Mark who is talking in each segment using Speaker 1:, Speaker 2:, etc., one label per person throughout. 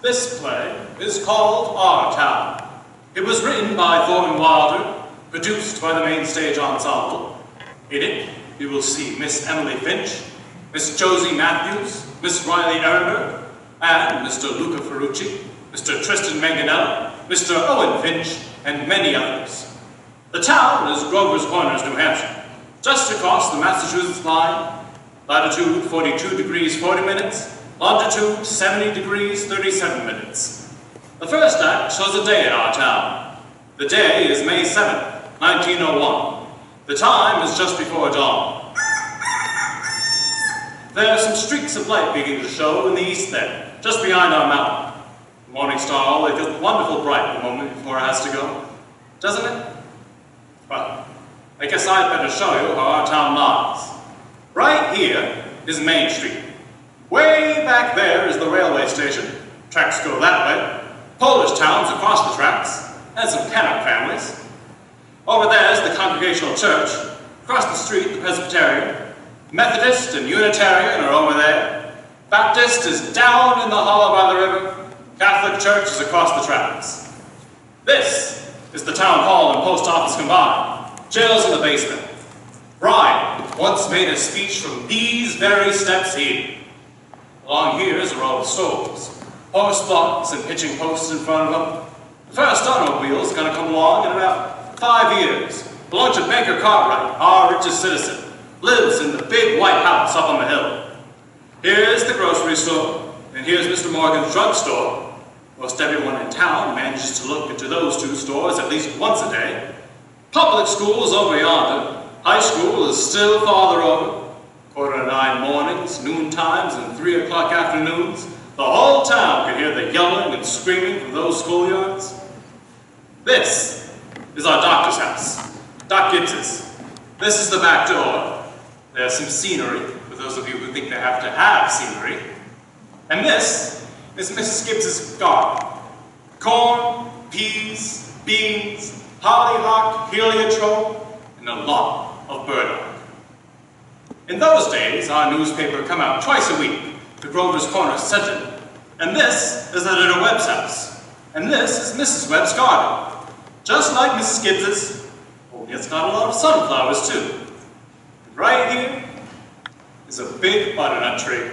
Speaker 1: This play is called Our Town. It was written by Thornton Wilder, produced by the Main Stage Ensemble. In it, you will see Miss Emily Finch, Miss Josie Matthews, Miss Riley Ehrenberg, and Mr. Luca Ferrucci, Mr. Tristan Manganella, Mr. Owen Finch, and many others. The town is Grover's Corners, New Hampshire, just across the Massachusetts line, latitude 42 degrees 40 minutes, longitude 70 degrees 37 minutes. The first act shows a day in our town. The day is May 7th, 1901. The time is just before dawn. There are some streaks of light beginning to show in the east there, just behind our mountain. The morning star always gets wonderful bright the moment before it has to go, doesn't it? Well, I guess I'd better show you how our town lies. Right here is Main Street. Way back there is the railway station. Tracks go that way. Polish towns across the tracks, and some Canuck families. Over there is the Congregational Church. Across the street, the Presbyterian. Methodist and Unitarian are over there. Baptist is down in the hollow by the river. Catholic Church is across the tracks. This is the town hall and post office combined. Jail's in the basement. Bryan once made a speech from these very steps here. Along here is a row of stoves, horse blocks and pitching posts in front of them. The first automobile is going to come along in about 5 years. Belongs to Banker Cartwright, our richest citizen. Lives in the big white house up on the hill. Here's the grocery store, and here's Mr. Morgan's drugstore. Most everyone in town manages to look into those two stores at least once a day. Public school is over yonder. High school is still farther over. 8:45 mornings, noon times, and 3 o'clock afternoons. The whole town can hear the yelling and screaming from those schoolyards. This is our doctor's house, Doc Gibbs's. This is the back door. There's some scenery, for those of you who think they have to have scenery. And this is Mrs. Gibbs's garden. Corn, peas, beans, hollyhock, heliotrope, and a lot of burdock. In those days, our newspaper come out twice a week, the Grover's Corners Sentinel. And this is Editor Webb's house. And this is Mrs. Webb's garden. Just like Mrs. Gibbs's, only it's got a lot of sunflowers too. And right here is a big butternut tree.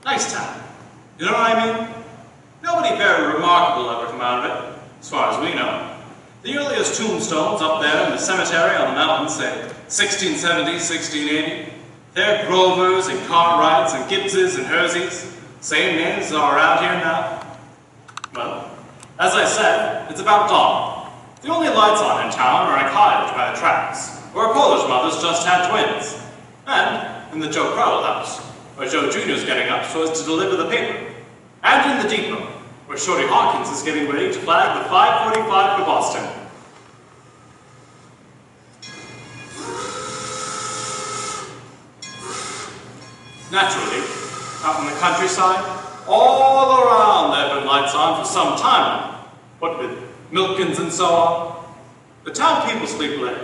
Speaker 1: Nice town. You know what I mean? Nobody very remarkable ever come out of it, as far as we know. The earliest tombstones up there in the cemetery on the mountain say 1670, 1680. They're Grovers and Cartwrights and Gibbses and Herseys. Same names are around here now. Well, as I said, it's about dawn. The only lights on in town are in a cottage by the tracks, where Polish mothers just had twins. And in the Joe Crowell house, where Joe Jr.'s getting up so as to deliver the paper. And in the depot, where Shorty Hawkins is getting ready to flag the 5:45 for Boston. Naturally, out in the countryside, all around there have been lights on for some time now. What with milkins and so on, the town people sleep late.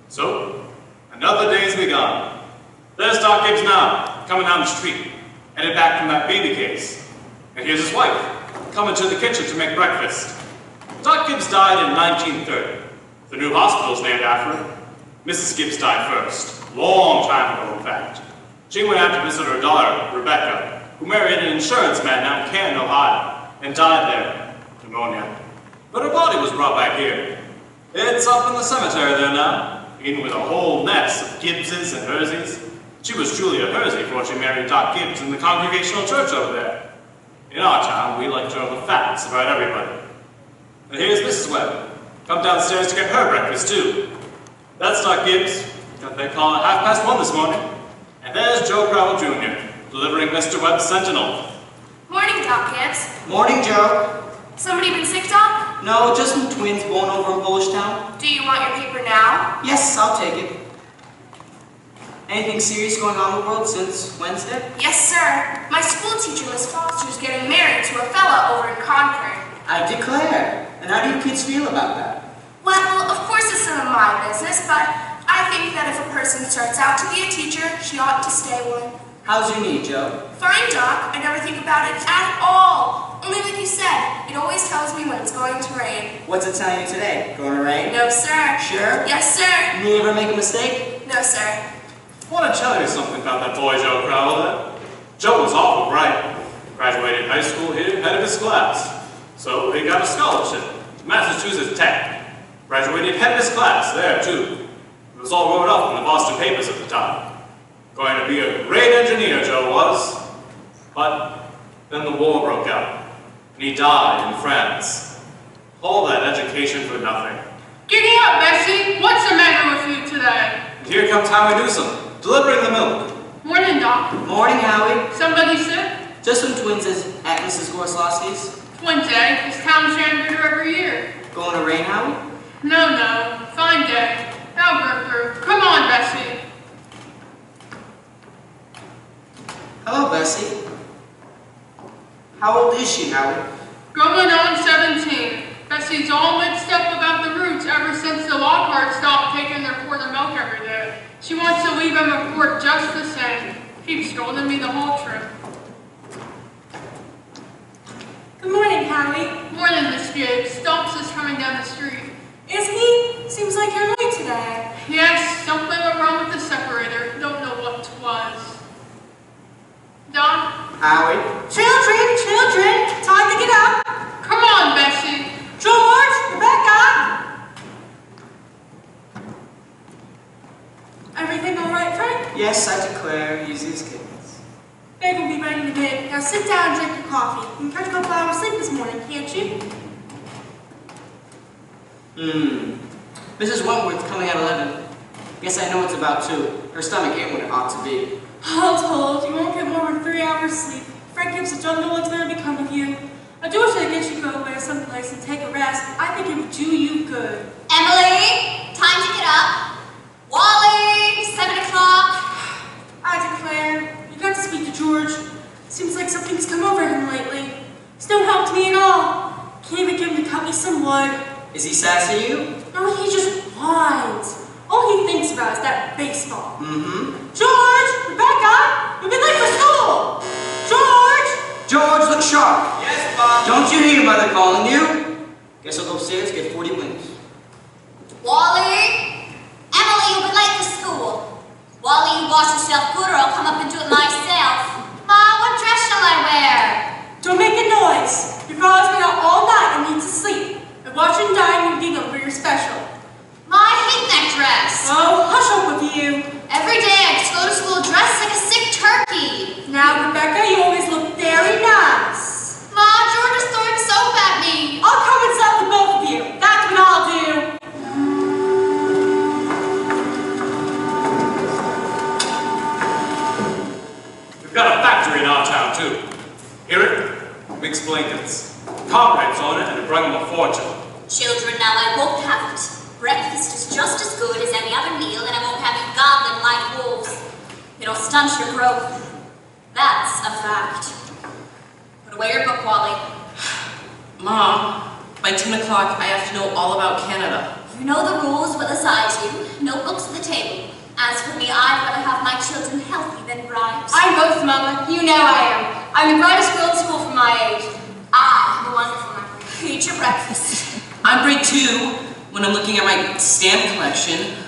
Speaker 1: So, another day's begun. There's Doc Gibbs now, coming down the street, headed back from that baby case. And here's his wife, coming to the kitchen to make breakfast. Doc Gibbs died in 1930. The new hospital's named after him. Mrs. Gibbs died first, long time ago, in fact. She went out to visit her daughter, Rebecca, who married an insurance man out in Canton, Ohio, and died there, pneumonia. But her body was brought back here. It's up in the cemetery there now, in with a whole mess of Gibbses and Herseys. She was Julia Hersey before she married Doc Gibbs in the Congregational Church over there. In our town, we like to know the facts about everybody. And here's Mrs. Webb. Come downstairs to get her breakfast, too. That's Doc Gibbs. Got their call at 1:30 this morning. And there's Joe Crowell, Jr., delivering Mr. Webb's Sentinel.
Speaker 2: Morning, Doc Gibbs.
Speaker 3: Morning, Joe.
Speaker 2: Somebody been sick, Doc?
Speaker 3: No, just some twins born over in Polish Town.
Speaker 2: Do you want your paper now?
Speaker 3: Yes, I'll take it. Anything serious going on in the world since Wednesday?
Speaker 2: Yes, sir. My school teacher, Miss Foster's getting married to a fella over in Concord.
Speaker 3: I declare. And how do you kids feel about that?
Speaker 2: Well, of course it's none of my business, but I think that if a person starts out to be a teacher, she ought to stay one.
Speaker 3: How's your knee, Joe?
Speaker 2: Fine, Doc. I never think about it at all. Only like you said, it always tells me when it's going to rain.
Speaker 3: What's it telling you today? Going to rain?
Speaker 2: No, sir.
Speaker 3: Sure?
Speaker 2: Yes, sir.
Speaker 3: You ever make a mistake?
Speaker 2: No, sir.
Speaker 1: I want to tell you something about that boy Joe Crowell. Joe was awful bright. Graduated high school here, head of his class. So he got a scholarship to Massachusetts Tech. Graduated head of his class there, too. It was all wrote up in the Boston papers at the time. Going to be a great engineer, Joe was. But then the war broke out, and he died in France. All that education for nothing.
Speaker 4: Giddy up, Bessie! What's the matter with you today?
Speaker 1: And here comes Howie Newsom, delivering the milk.
Speaker 4: Morning, Doc.
Speaker 3: Morning, Howie.
Speaker 4: Somebody sick?
Speaker 3: Just some twins at Mrs. Gorslowski's.
Speaker 4: Twins, eh? It's town janitor every year.
Speaker 3: Going to rain, Howie?
Speaker 4: No. Fine day. Now, Burger. Come on, Bessie.
Speaker 3: Hello, Bessie. How old is she, Howie?
Speaker 4: Going on 17. Bessie's all mixed up about the roots ever since the Lockhart stopped taking their quart of milk every day. She wants to leave them a quart just the same. Keeps scolding me the whole trip.
Speaker 2: Good morning, Howie.
Speaker 4: Morning, Miss Gibbs. Stumps is coming down the street.
Speaker 2: Is he? Seems like you're late today.
Speaker 4: Yes, something went wrong with the separator. Don't know what 'twas. Don?
Speaker 3: Howie?
Speaker 2: Children, time to get up.
Speaker 4: Come on, Bessie.
Speaker 2: George, Rebecca. Everything all right, Frank?
Speaker 3: Yes, I declare, easy as kittens.
Speaker 2: Bag will be ready in a minute. Now sit down and drink your coffee. You can catch a couple hours sleep this morning, can't you?
Speaker 3: Mrs. Wentworth's coming at 11. Guess I know it's about 2. Her stomach ain't what it ought to be.
Speaker 2: All told, you won't get more than 3 hours sleep. Frank gives a don't know what's going to become of you. I do wish I could get you to go away someplace and take a rest. I think it would do you good.
Speaker 5: Emily, time to get up. Wally, 7 o'clock.
Speaker 2: I declare, you got to speak to George. Seems like something's come over him lately. He's no help to me at all. Can't even get him to cut me some wood.
Speaker 3: Is he sassy you?
Speaker 2: No, he just whines. All he thinks about is that baseball.
Speaker 3: George!
Speaker 2: Rebecca! You've been late for school!
Speaker 3: George, look sharp.
Speaker 6: Yes, Bob.
Speaker 3: Don't you hear your mother calling you? Guess I'll go upstairs and get 40 winks.
Speaker 5: Wally, Emily, you'll be late for school. Wally, you wash yourself good or I'll come up and do it myself. Ma, what dress shall I wear?
Speaker 2: Don't make a noise. Your father's been out all night and needs to sleep. And watch and dine your gingham for your special.
Speaker 5: Ma, I hate that dress.
Speaker 2: Oh, hush up with you.
Speaker 5: Every day I just go to school dressed like a sick turkey.
Speaker 2: Now, Rebecca, you always look very nice.
Speaker 5: Ma, George is throwing soap at me.
Speaker 2: I'll come and sup with both of you. That's what I'll do.
Speaker 1: We've got a factory in our town, too. Hear it? Makes blankets. Comrades on it, and it bring them a fortune.
Speaker 5: Children, now I won't have it. Breakfast is just as good as any other meal, and I won't have you gobbling like wolves. It'll stunt your growth. That's a fact. Put away your book, Wally.
Speaker 7: Mom, by 10 o'clock I have to know all about Canada.
Speaker 5: You know the rules well as I do. No books at the table. As for me, I'd rather have my children healthy than bright.
Speaker 2: I'm both, Mama. You know I am. I'm the brightest girl in school for my age.
Speaker 5: I'm the wonderful one. Eat your breakfast.
Speaker 7: I'm grade 2 when I'm looking at my stamp collection.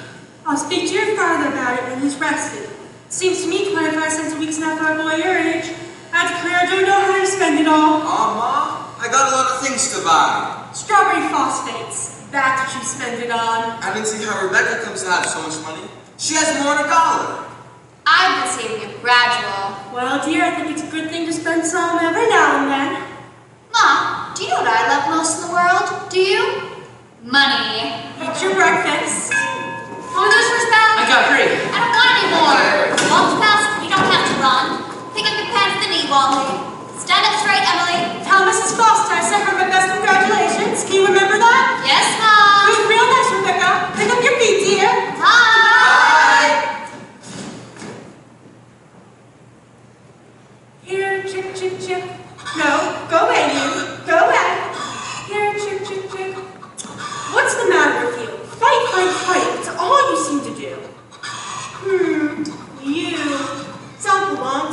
Speaker 2: I'll speak to your father about it when he's rested. Seems to me 25 cents a week's enough for a boy your age. I declare I don't know how to spend it all.
Speaker 6: Ma, I got a lot of things to buy.
Speaker 2: Strawberry phosphates. That's what you spend it on.
Speaker 6: I didn't see how Rebecca comes to have so much money. She has more than $1.
Speaker 5: I've been saving it gradual.
Speaker 2: Well, dear, I think it's a good thing to spend some every now and then.
Speaker 5: Ma, do you know what I love most in the world? Do you? Money.
Speaker 2: Eat your breakfast.
Speaker 5: Oh, those were spells.
Speaker 7: I gotta hurry.
Speaker 5: I don't want any more. Walk fast, you don't have to run. Pick up your pen for the knee, Wally. Stand up straight, Emily.
Speaker 2: Tell Mrs. Foster I sent her my best congratulations. Can you remember that?
Speaker 5: Yes, Mom.
Speaker 2: It was real nice, Rebecca. Pick up your feet, dear.
Speaker 5: Bye.
Speaker 2: Here, chick, chick, chick. No, go away, you. Go away. Here, chick, chick, chick. What's the matter with you? Fight, fight, fight. It's all you seem to do. You don't belong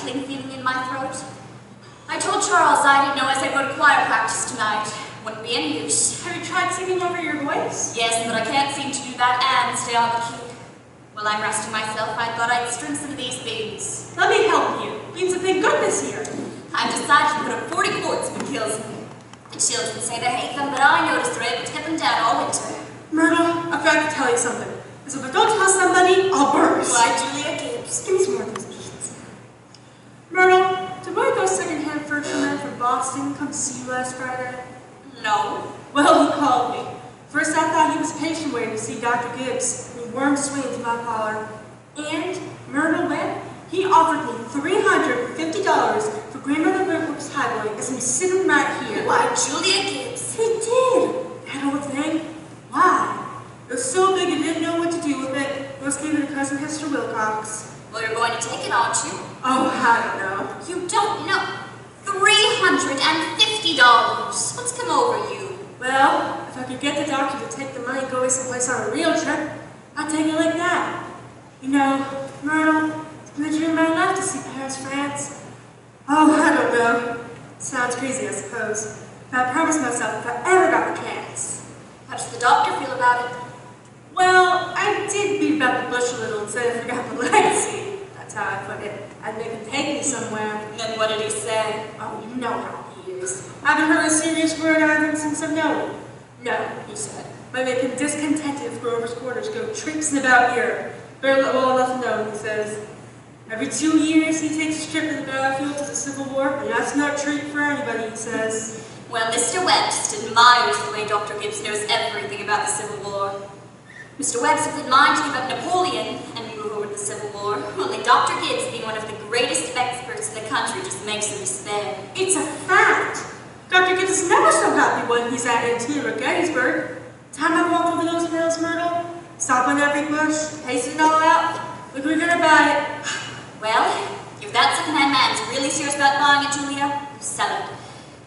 Speaker 5: tickling feeling in my throat. I told Charles I didn't know as I go to choir practice tonight. Wouldn't be any use.
Speaker 2: Have you tried singing over your voice?
Speaker 5: Yes, but I can't seem to do that and stay on the key. While I'm resting myself, I thought I'd string some of these beans.
Speaker 2: Let me help you. Beans have been good this year.
Speaker 5: I've decided to put up 40 quarts if it kills me. The children say they hate them, but I notice they're able to get them down all winter.
Speaker 2: Myrtle, I've got to tell you something. Because if I don't tell somebody, I'll burst.
Speaker 5: Why, Julia Gibbs.
Speaker 2: Give me some more of those beans. Myrtle, did one of those second-hand furniture men from Boston come to see you last Friday?
Speaker 5: No.
Speaker 2: Well, he called me. First, I thought he was a patient waiting to see Dr. Gibbs, who wormed his way into my parlor. And Myrtle Webb, he offered me $350 for Grandmother Rickworth's highway as he's sitting right here.
Speaker 5: Why, Julia Gibbs.
Speaker 2: He did. That old thing? Why? It was so big he didn't know what to do with it. Must give it to Cousin Hester Wilcox.
Speaker 5: Well, you're going to take it, aren't you?
Speaker 2: Oh, I don't know.
Speaker 5: You don't know. $350. What's come over you?
Speaker 2: Well, if I could get the doctor to take the money and go away someplace on a real trip, I'd take it like that. You know, Myrtle, it's been a dream of my life to see Paris, France. Oh, I don't know. Sounds crazy, I suppose. But I promised myself if I ever got the chance.
Speaker 5: How does the doctor feel about it?
Speaker 2: Well, I did beat about the bush a little and said I forgot the legacy. That's how I put it. I'd make him take me somewhere.
Speaker 5: Then what did he say?
Speaker 2: Oh, you know how he is. I haven't heard a serious word out of him since I've known him. No, he said. Might make him discontented if Grover's quarters go traipsing about Europe. Very well enough known, he says. Every 2 years he takes a trip to the battlefield to the Civil War, and that's no treat for anybody, he says.
Speaker 5: Well, Mr. Webb just admires the way Dr. Gibbs knows everything about the Civil War. Mr. Webb's of good mind to give up Napoleon and move over to the Civil War. Only Dr. Gibbs, being one of the greatest experts in the country, just makes him despair.
Speaker 2: It's a fact. Dr. Gibbs is never so happy when he's at Antietam or Gettysburg. Time I walk over those hills, Myrtle, stop on every bush, taste it all out. Look, we're gonna buy it.
Speaker 5: Well, if that second-hand man's really serious about buying it, Julia, sell it.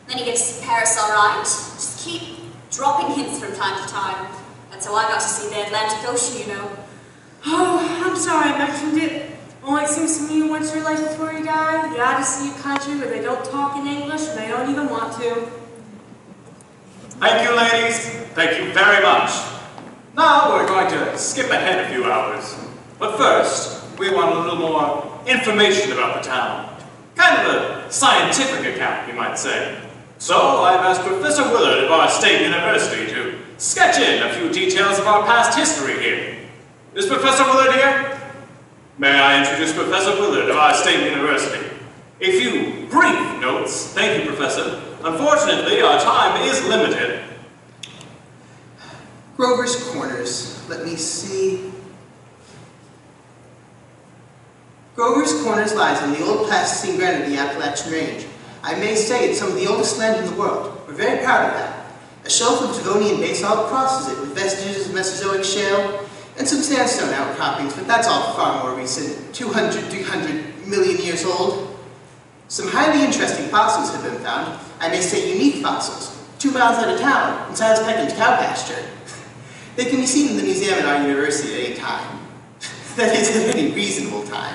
Speaker 5: Then you get to see Paris all right. Just keep dropping hints from time to time. That's how I got to see the Atlantic Ocean, you know.
Speaker 2: Oh, I'm sorry I mentioned it. Only it seems to me once your life before you die, you ought to see a country where they don't talk in English and they don't even want to.
Speaker 1: Thank you, ladies. Thank you very much. Now we're going to skip ahead a few hours. But first, we want a little more information about the town. Kind of a scientific account, you might say. So I've asked Professor Willard of our state university to sketch in a few details of our past history here. Is Professor Willard here? May I introduce Professor Willard of our state university? A few brief notes. Thank you, Professor. Unfortunately, our time is limited.
Speaker 6: Grover's Corners. Let me see. Grover's Corners lies on the old Pleistocene granite of the Appalachian Range. I may say it's some of the oldest land in the world. We're very proud of that. A shelf of Devonian basalt crosses it with vestiges of Mesozoic shale and some sandstone outcroppings, but that's all far more recent, 200, 300 million years old. Some highly interesting fossils have been found. I may say unique fossils, 2 miles out of town, in Silas Peckham's cow pasture. They can be seen in the museum at our university at any time. That is, at any reasonable time.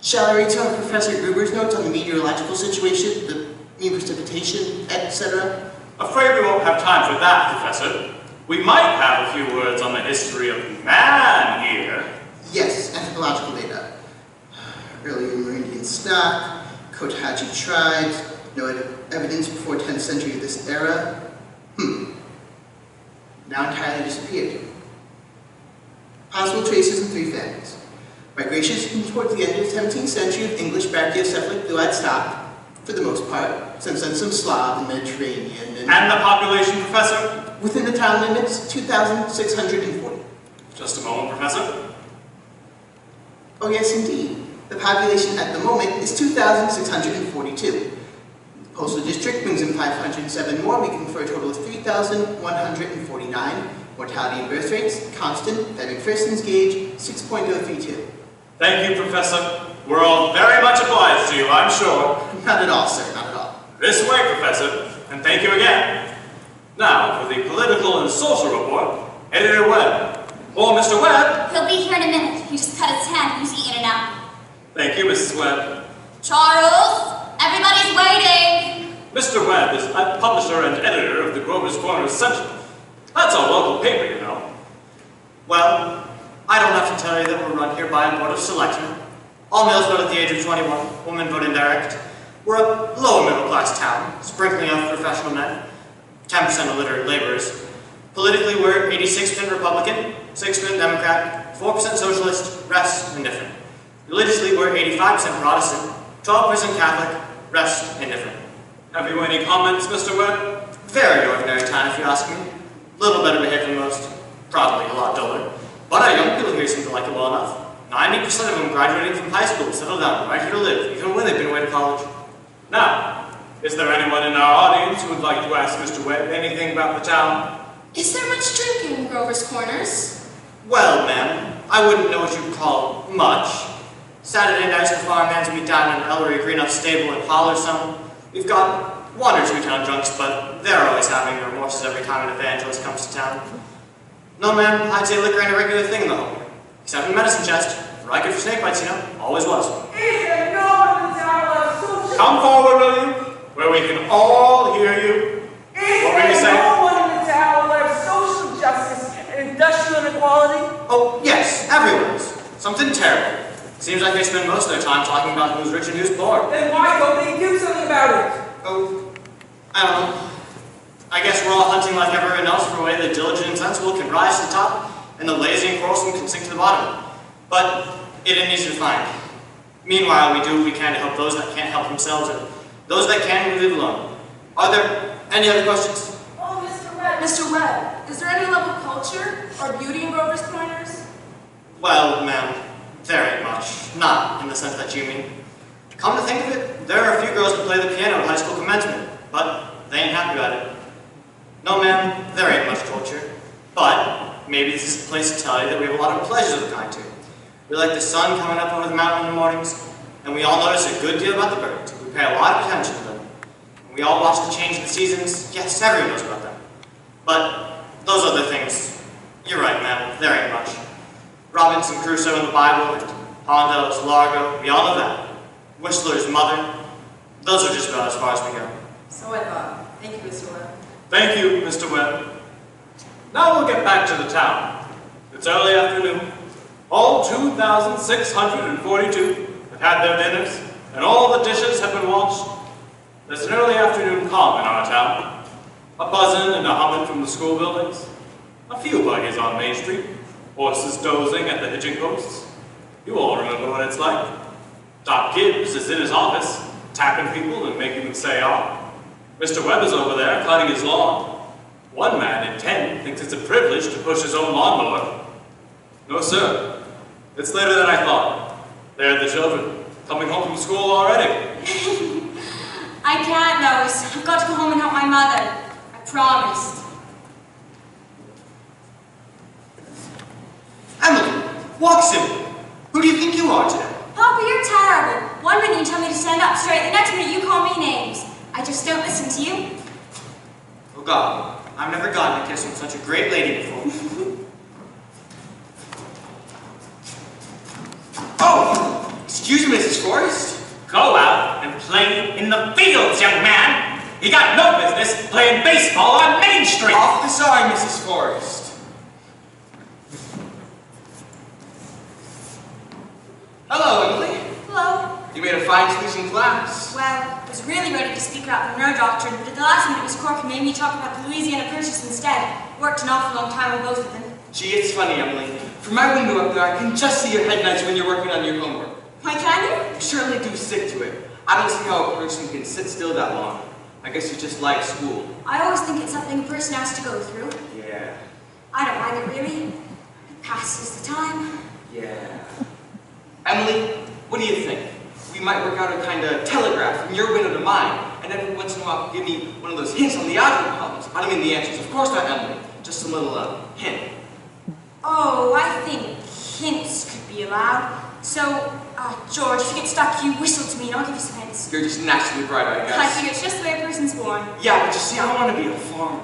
Speaker 6: Shall I read some of Professor Gruber's notes on the meteorological situation, the mean precipitation, etc.?
Speaker 1: Afraid we won't have time for that, Professor. We might have a few words on the history of man here.
Speaker 6: Yes, anthropological data. Early Amerindian stock, Cotaji tribes, no evidence before 10th century of this era. Now entirely disappeared. Possible traces in 3 families. Migrations towards the end of the 17th century of English brachiocephalic blue-eyed stock, for the most part, since then some Slav and Mediterranean
Speaker 1: And the population, Professor?
Speaker 6: within the town limits, 2,640.
Speaker 1: Just a moment, Professor.
Speaker 6: Oh yes, indeed. The population at the moment is 2,642. The postal district brings in 507 more, making for a total of 3,149. Mortality and birth rates, constant. That McPherson's gauge, 6.032.
Speaker 1: Thank you, Professor. We're all very much obliged to you, I'm sure.
Speaker 6: Not at all, sir, not at all.
Speaker 1: This way, Professor, and thank you again. Now, for the political and social report, Editor Webb. Or Mr. Webb.
Speaker 5: He'll be here in a minute. He just cut his hand, easy in and out.
Speaker 1: Thank Thank you, Mrs. Webb.
Speaker 5: Charles, everybody's waiting.
Speaker 1: Mr. Webb is a publisher and editor of the Grover's Corner Sentinel. That's our local paper, you know.
Speaker 3: Well, I don't have to tell you that we're run here by a board of selectmen. All males vote at the age of 21, women vote indirect. We're a lower middle class town, sprinkling of professional men, 10% illiterate laborers. Politically, we're 86% Republican, 6% Democrat, 4% Socialist, rest indifferent. Religiously, we're 85% Protestant, 12% Catholic, rest indifferent.
Speaker 1: Have you any comments, Mr. Webb?
Speaker 3: Very ordinary town, if you ask me. Little better behaved than most, probably a lot duller. But our young people here seem to like it well enough. 90% of them graduating from high school settle down right here to live, even when they've been away to college.
Speaker 1: Now, is there anyone in our audience who would like to ask Mr. Webb anything about the town?
Speaker 8: Is there much drinking in Grover's Corners?
Speaker 3: Well, ma'am, I wouldn't know what you'd call much. Saturday nights the farmhands meet down in Ellery Greenup stable and Hall or something. We've got one or two town drunks, but they're always having their remorses every time an evangelist comes to town. No, ma'am, I'd say liquor ain't a regular thing in the home. Except in the medicine chest. Right good for snake bites, you know. Always was.
Speaker 1: Come forward, will you? Where we can all hear you. What were you saying?
Speaker 9: No one in the town will have social justice and industrial inequality.
Speaker 3: Oh, yes, everyone's. Something terrible. Seems like they spend most of their time talking about who's rich and who's poor.
Speaker 9: Then why don't they do something about it?
Speaker 3: Oh, I don't know. I guess we're all hunting like everyone else for a way the diligent and sensible can rise to the top, and the lazy and quarrelsome can sink to the bottom. But it isn't easy to find. Meanwhile, we do what we can to help those that can't help themselves, and those that can, we leave alone. Are there any other questions?
Speaker 2: Oh, Mr. Webb, is there any love of culture or beauty in Grover's Corners?
Speaker 3: Well, ma'am, there ain't much. Not in the sense that you mean. Come to think of it, there are a few girls that play the piano at high school commencement, but they ain't happy about it. No, ma'am, there ain't much culture. But maybe this is the place to tell you that we have a lot of pleasures of the kind too. We like the sun coming up over the mountain in the mornings, and we all notice a good deal about the birds. We pay a lot of attention to them. And we all watch the change in the seasons. Yes, everyone knows about them. But those other things, you're right, ma'am, there ain't much. Robinson Crusoe in the Bible, and Hondel's Largo, we all know that. Whistler's Mother, those are just about as far as we go.
Speaker 2: So I thought. Thank you, Mr. Webb.
Speaker 1: Thank you, Mr. Webb. Now we'll get back to the town. It's early afternoon. All 2,642 have had their dinners, and all the dishes have been washed. There's an early afternoon calm in our town. A buzzing and a humming from the school buildings. A few buggies on Main Street. Horses dozing at the hitching posts. You all remember what it's like. Doc Gibbs is in his office, tapping people and making them say, "Ah." Mr. Webb is over there cutting his lawn. One man in 10 thinks it's a privilege to push his own lawnmower. No, sir. It's later than I thought. There are the children, coming home from school already.
Speaker 5: I can't, Lois. I've got to go home and help my mother. I promised.
Speaker 3: Emily, walk simply. Who do you think you are today?
Speaker 5: Papa, you're terrible. One minute you tell me to stand up straight, the next minute you call me names. I just don't listen to you.
Speaker 3: Oh God, I've never gotten a kiss from such a great lady before. Oh, excuse me, Mrs. Forrest.
Speaker 1: Go out and play in the fields, young man. You got no business playing baseball on Main Street.
Speaker 3: Awfully sorry, Mrs. Forrest. Hello, Emily.
Speaker 5: Hello.
Speaker 3: You made a fine speech in class.
Speaker 5: Well, I was really ready to speak about the Monroe Doctrine, but at the last minute Miss Corkin made me talk about the Louisiana Purchase instead. Worked an awful long time on both of them.
Speaker 3: Gee, it's funny, Emily. From my window up there, I can just see your head nods when you're working on your homework.
Speaker 5: Why can you?
Speaker 3: You certainly do stick to it. I don't see how a person can sit still that long. I guess you just like school.
Speaker 5: I always think it's something a person has to go through.
Speaker 3: Yeah.
Speaker 5: I don't mind it really. It passes the time.
Speaker 3: Yeah. Emily, what do you think? We might work out a kind of telegraph from your window to mine, and every once in a while give me one of those hints on the algebra problems. I don't mean the answers, of course not, Emily. Just a little hint.
Speaker 5: Oh, I think hints could be allowed. So, George, if you get stuck, you whistle to me and I'll give you some hints.
Speaker 3: You're just naturally bright, I guess.
Speaker 5: I think it's just the way a person's born.
Speaker 3: Yeah, but you see, I want to be a farmer.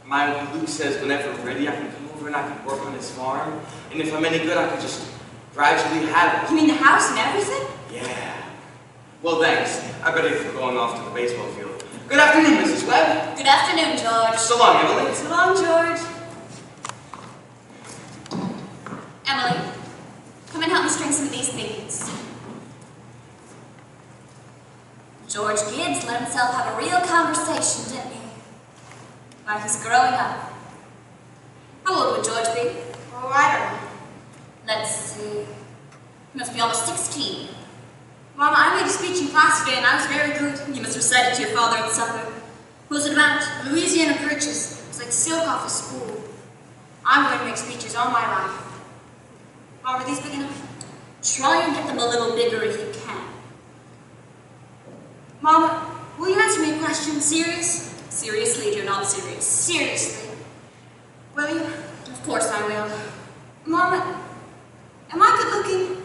Speaker 3: My Uncle Luke says whenever I'm ready, I can come over and I can work on his farm. And if I'm any good, I can just gradually have it.
Speaker 5: You mean the house and everything?
Speaker 3: Yeah.
Speaker 10: Well, thanks. I bet if we're going off to the baseball field. Good afternoon, Mrs. Webb.
Speaker 5: Good afternoon, George.
Speaker 10: So long, Emily.
Speaker 2: So long, George.
Speaker 5: Emily, come and help me string some of these beads. George Gibbs let himself have a real conversation, didn't he? While he's growing up. How old would George be?
Speaker 2: Oh, I don't know.
Speaker 5: Let's see. He must be almost 16.
Speaker 2: Mama, I made a speech in class today and I was very good.
Speaker 5: You must recite it to your father at supper. What was it about?
Speaker 2: Louisiana Purchase. It's like silk off a spool. I'm going to make speeches all my life. Mom, are these big enough?
Speaker 5: Try and get them a little bigger if you can.
Speaker 2: Mama, will you answer me a question? Serious?
Speaker 5: Seriously, dear, not serious.
Speaker 2: Seriously. Will you?
Speaker 5: Of course I will.
Speaker 2: Mama, am I good looking?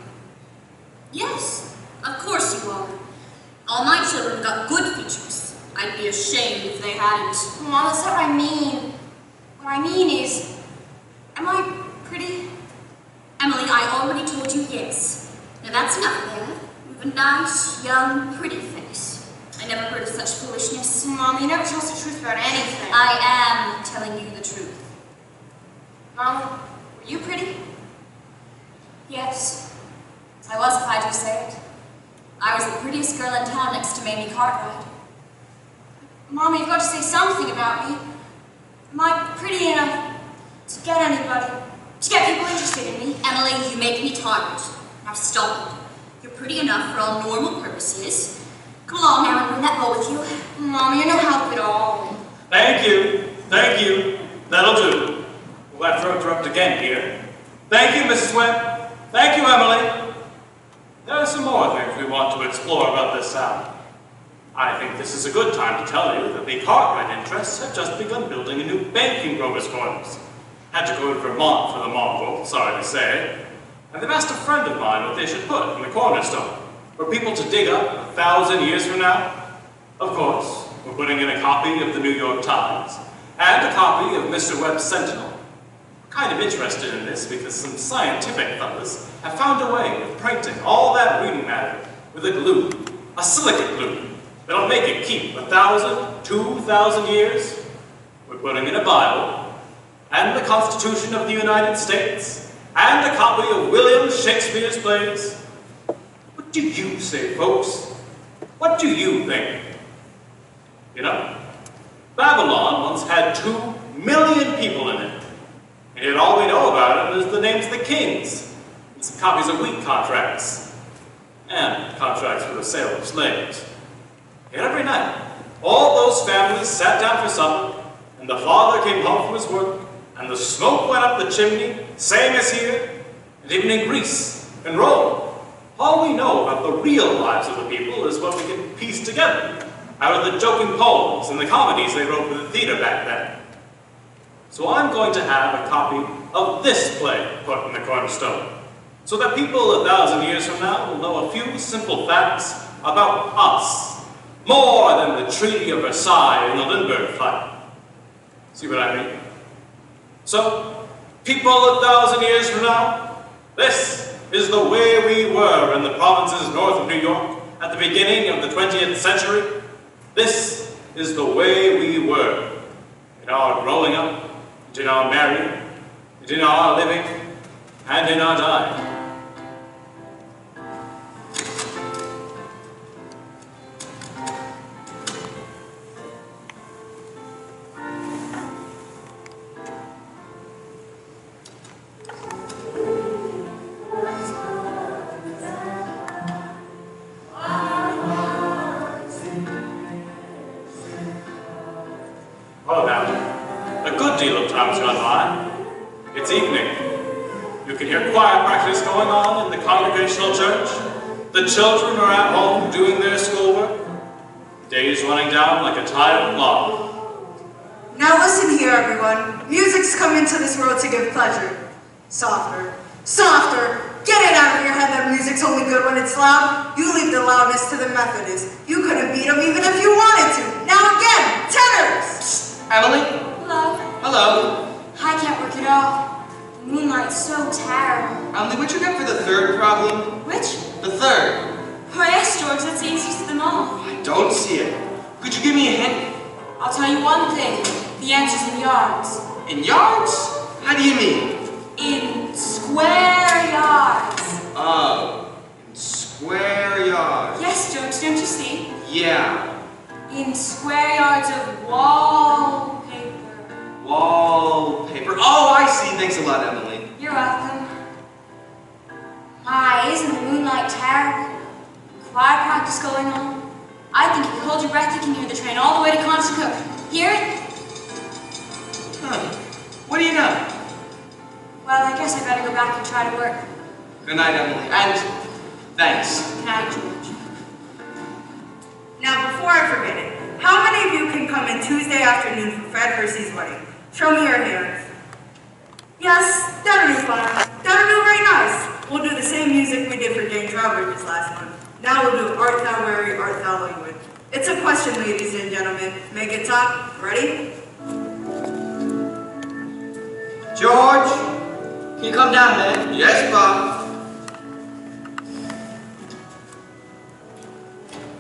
Speaker 5: Yes, of course you are. All my children got good features. I'd be ashamed if they hadn't.
Speaker 2: Mama, that's not what I mean. What I mean is, am I pretty?
Speaker 5: Emily, I already told you yes. Now that's enough, Leah. You have a nice, young, pretty face. I never heard of such foolishness.
Speaker 2: Mama, you never tell us the truth about anything.
Speaker 5: I am telling you the truth.
Speaker 2: Mama, were you pretty?
Speaker 5: Yes, I was, if I do say it. I was the prettiest girl in town next to Mamie Cartwright.
Speaker 2: Mama, you've got to say something about me. Am I pretty enough to get anybody? To get people interested in me?
Speaker 5: Emily, you make me tired. Now stop it. You're pretty enough for all normal purposes. Come along now and bring that bowl with you.
Speaker 2: Mama, you're no help at all.
Speaker 1: Thank you. Thank you. That'll do. We'll have to interrupt again here. Thank you, Mrs. Webb. Thank you, Emily. There are some more things we want to explore about this sound. I think this is a good time to tell you that the Cartwright interests have just begun building a new bank in Grover's Corners. Had to go to Vermont for the marvel, sorry to say. And they've asked a friend of mine what they should put in the cornerstone for people to dig up 1,000 years from now. Of course, we're putting in a copy of the New York Times and a copy of Mr. Webb's Sentinel. We're kind of interested in this because some scientific fellas have found a way of printing all that reading matter with a glue, a silicate glue, that'll make it keep 1,000, 2,000 years. We're putting in a Bible, and the Constitution of the United States, and a copy of William Shakespeare's plays. What do you say, folks? What do you think? You know, Babylon once had 2 million people in it, and yet all we know about it is the names of the kings, and some copies of wheat contracts, and contracts for the sale of slaves. And every night, all those families sat down for supper, and the father came home from his work, and the smoke went up the chimney, same as here, and even in Greece and Rome. All we know about the real lives of the people is what we can piece together out of the joking poems and the comedies they wrote for the theater back then. So I'm going to have a copy of this play put in the cornerstone, so that people 1,000 years from now will know a few simple facts about us, more than the Treaty of Versailles and the Lindbergh fight. See what I mean? So, people 1,000 years from now, this is the way we were in the provinces north of New York at the beginning of the 20th century. This is the way we were in our growing up, and in our marrying, and in our living, and in our dying. Time's gone by. It's evening. You can hear choir practice going on in the congregational church. The children are at home doing their schoolwork. The day is running down like a tired log.
Speaker 11: Now listen here, everyone. Music's come into this world to give pleasure. Softer. Softer! Get it out of your head that music's only good when it's loud. You leave the loudness to the Methodists. You couldn't beat them even if you wanted to. Now again, tenors!
Speaker 10: Emily?
Speaker 2: Hello.
Speaker 10: Hello.
Speaker 2: I can't work it out. The moonlight's so terrible.
Speaker 10: Emily, what'd you get for the third problem?
Speaker 2: Which?
Speaker 10: The third.
Speaker 2: Oh yes, George, that's the easiest
Speaker 10: I don't see it. Could you give me a hint?
Speaker 2: I'll tell you one thing. The answer's in yards.
Speaker 10: In yards? How do you mean?
Speaker 2: In square yards.
Speaker 10: Oh, in square yards.
Speaker 2: Yes, George, don't you see?
Speaker 10: Yeah.
Speaker 2: In square yards of wallpaper.
Speaker 10: Wallpaper. Oh, I see. Thanks a lot, Emily.
Speaker 2: You're welcome. My, isn't the moonlight terrible? Choir practice going on. I think if you hold your breath, you can hear the train all the way to Constant. Hear it?
Speaker 10: Huh. What do you know?
Speaker 2: Well, I guess I better go back and try to work.
Speaker 10: Good night, Emily. And thanks.
Speaker 2: Good night, George.
Speaker 11: Now, before I forget it, how many of you can come in Tuesday afternoon for Fred Hersey's wedding? Show me your hands. Yes, that'll be fun. That'll be very nice. We'll do the same music we did for Jane Trowbridge's last month. Now we'll do Art Thou Weary, Art Thou Languid. It's a question, ladies and gentlemen. Make it talk. Ready?
Speaker 3: George, can you come down, man?
Speaker 10: Yes, Bob.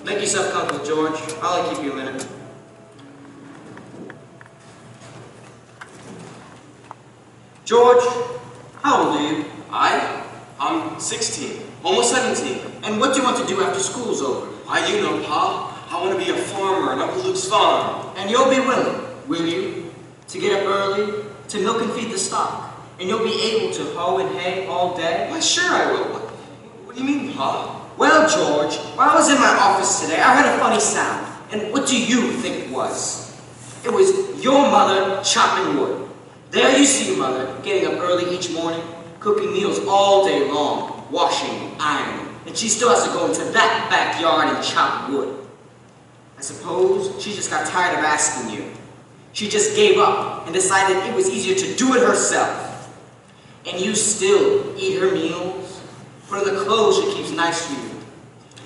Speaker 3: Make yourself comfortable, George. I'll only keep you a minute. George, how old are you?
Speaker 10: I'm 16, almost 17.
Speaker 3: And what do you want to do after school's over?
Speaker 10: Why, you know, Pa. I want to be a farmer on Uncle Luke's farm.
Speaker 3: And you'll be willing, will you, to get up early, to milk and feed the stock? And you'll be able to hoe and hay all day?
Speaker 10: Why, sure I will. What do you mean, Pa?
Speaker 3: Well, George, while I was in my office today, I heard a funny sound. And what do you think it was? It was your mother chopping wood. There you see your mother, getting up early each morning, cooking meals all day long, washing, ironing. And she still has to go into that backyard and chop wood. I suppose she just got tired of asking you. She just gave up and decided it was easier to do it herself. And you still eat her meals, put on the clothes she keeps nice for you,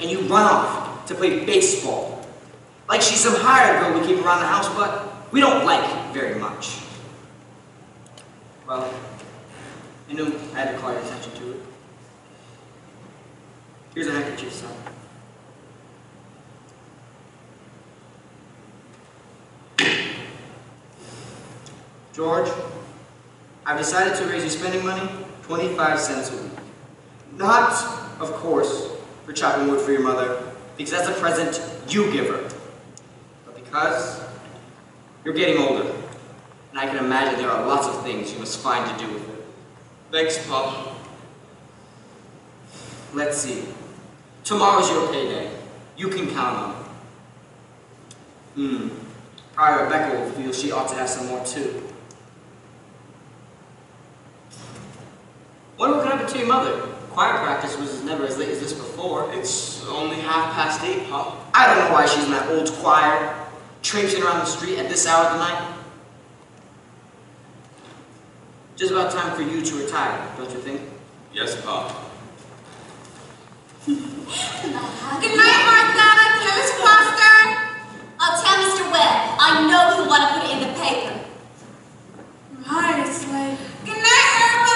Speaker 3: and you run off to play baseball. Like she's some hired girl we keep around the house, but we don't like very much. Well, I knew I had to call your attention to it. Here's a handkerchief, son. George, I've decided to raise your spending money 25 cents a week. Not, of course, for chopping wood for your mother, because that's a present you give her, but because you're getting older, and I can imagine there are lots of things you must find to do with it.
Speaker 10: Thanks, Pa.
Speaker 3: Let's see. Tomorrow's your payday. You can count on it. Probably Rebecca will feel she ought to have some more too. What happened to your mother? Choir practice was never as late as this before.
Speaker 10: It's only 8:30, Pa.
Speaker 3: I don't know why she's in that old choir, traipsing around the street at this hour of the night. Just about time for you to retire, don't you think?
Speaker 10: Yes, Pa.
Speaker 5: Good night, Martha. Miss Foster. I'll tell Mr. Webb. I know he'll want to put it in the paper.
Speaker 2: Hi, it's late.
Speaker 5: Good night, Irma.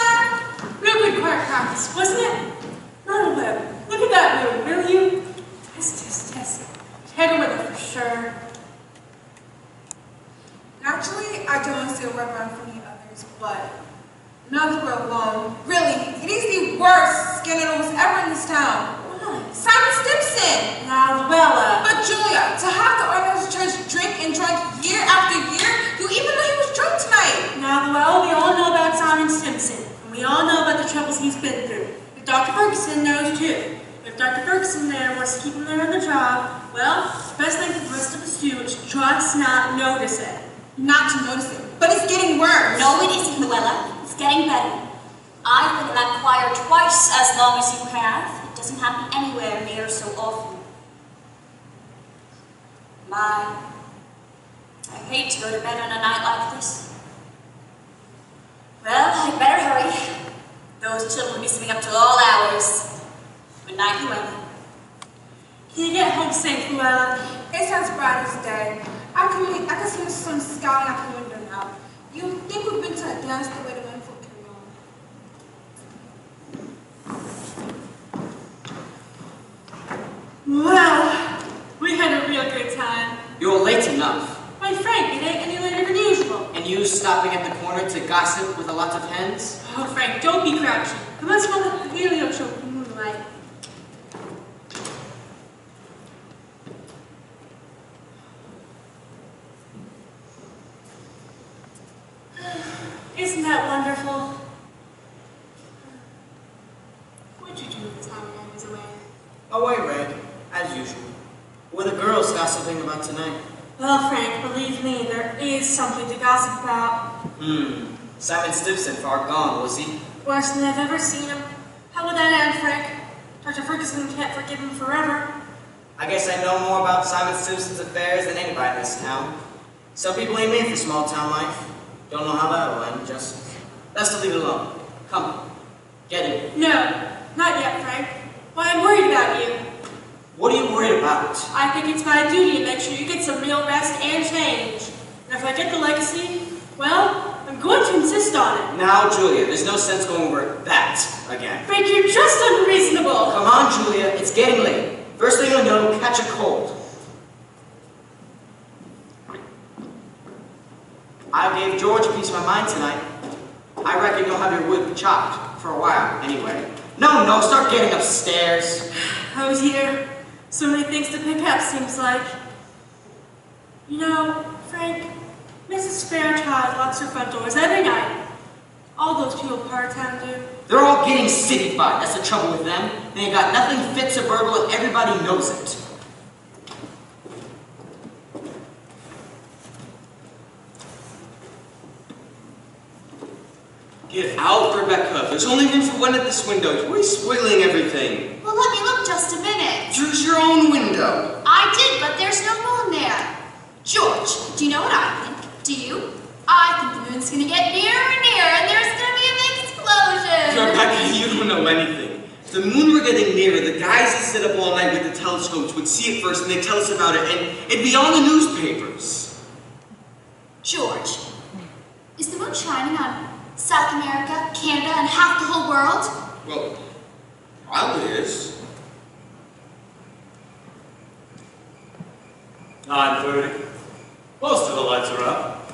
Speaker 2: Real good choir practice, wasn't it? Not a web. Look at that moon, will you? Test. Take her with her for sure.
Speaker 12: Actually, I don't want to steal Reverend from the others, but not for long. Really, it is the worst scandal that was ever in this town. Simon Stimson!
Speaker 2: Now, Bella.
Speaker 12: But Julia, to have the owners church drink and drink year after year, you even know he was drunk tonight.
Speaker 2: Now, well, we all know about Simon Stimson, and we all know about the troubles he's been through. But Dr. Ferguson knows too. If Dr. Ferguson there wants to keep him there on the job, well, the best thing for the rest of us to do is just not notice it.
Speaker 12: Not to notice it, but it's getting worse.
Speaker 5: No, it isn't, Luella. It's getting better. I've been in that choir twice as long as you have. It doesn't happen anywhere near so often. My, I hate to go to bed on a night like this. Well, I'd better hurry. Those children will be sleeping up till all hours. Good night, Luella.
Speaker 2: Can you get home safe, Luella?
Speaker 12: It's as bright as day. I can see the sun scowling out the window now. You think we've been to a dance the way the men folk carry on.
Speaker 2: Well, we had a
Speaker 10: You're late enough.
Speaker 2: Why, Frank, it ain't any later than usual.
Speaker 10: And you stopping at the corner to gossip with a lot of hens?
Speaker 2: Oh, Frank, don't be grouchy. Come on, smell the helio show in the moonlight. Isn't that wonderful? What'd you do with the time when I was away?
Speaker 10: Away, Red, as usual. What are the girls gossiping about tonight?
Speaker 2: Well, Frank, believe me, there is something to gossip about.
Speaker 10: Simon Stimpson far gone, was he?
Speaker 2: Worse than I've ever seen him. How would that end, Frank? Dr. Ferguson can't forgive him forever.
Speaker 10: I guess I know more about Simon Stimpson's affairs than anybody in this town. Some people ain't made for small town life. Don't know how that'll end, just best to leave it alone. Come, get it.
Speaker 2: No, not yet, Frank. Why, I'm worried about you.
Speaker 10: What are you worried about?
Speaker 2: I think it's my duty to make sure you get some real rest and change. And if I get the legacy, well, I'm going to insist on it.
Speaker 10: Now, Julia, there's no sense going over that again.
Speaker 2: Frank, you're just unreasonable.
Speaker 10: Come on, Julia, it's getting late. First thing you'll know, catch a cold. I gave George a piece of my mind tonight. I reckon you'll have your wood chopped, for a while, anyway. No, start getting upstairs.
Speaker 2: Oh dear, so many things to pick up, seems like. You know, Frank, Mrs. Fairchild locks her front doors every night. All those people part of town do.
Speaker 10: They're all getting cityfied, that's the trouble with them. They ain't got nothing fit to burgle and everybody knows it.
Speaker 13: Get out, Rebecca. There's only room for one at this window. Why are you spoiling everything?
Speaker 5: Well, let me look just a minute.
Speaker 13: Choose your own window.
Speaker 5: I did, but there's no moon there. George, do you know what I think? Do you? I think the moon's gonna get nearer and nearer, and there's gonna be a big explosion.
Speaker 13: Rebecca, you don't know anything. If the moon were getting nearer, the guys that sit up all night with the telescopes would see it first, and they'd tell us about it, and it'd be on the newspapers.
Speaker 5: George, is the moon shining on South America, Canada, and half the whole world?
Speaker 13: Well, probably is.
Speaker 1: 9:30. Most of the lights are up.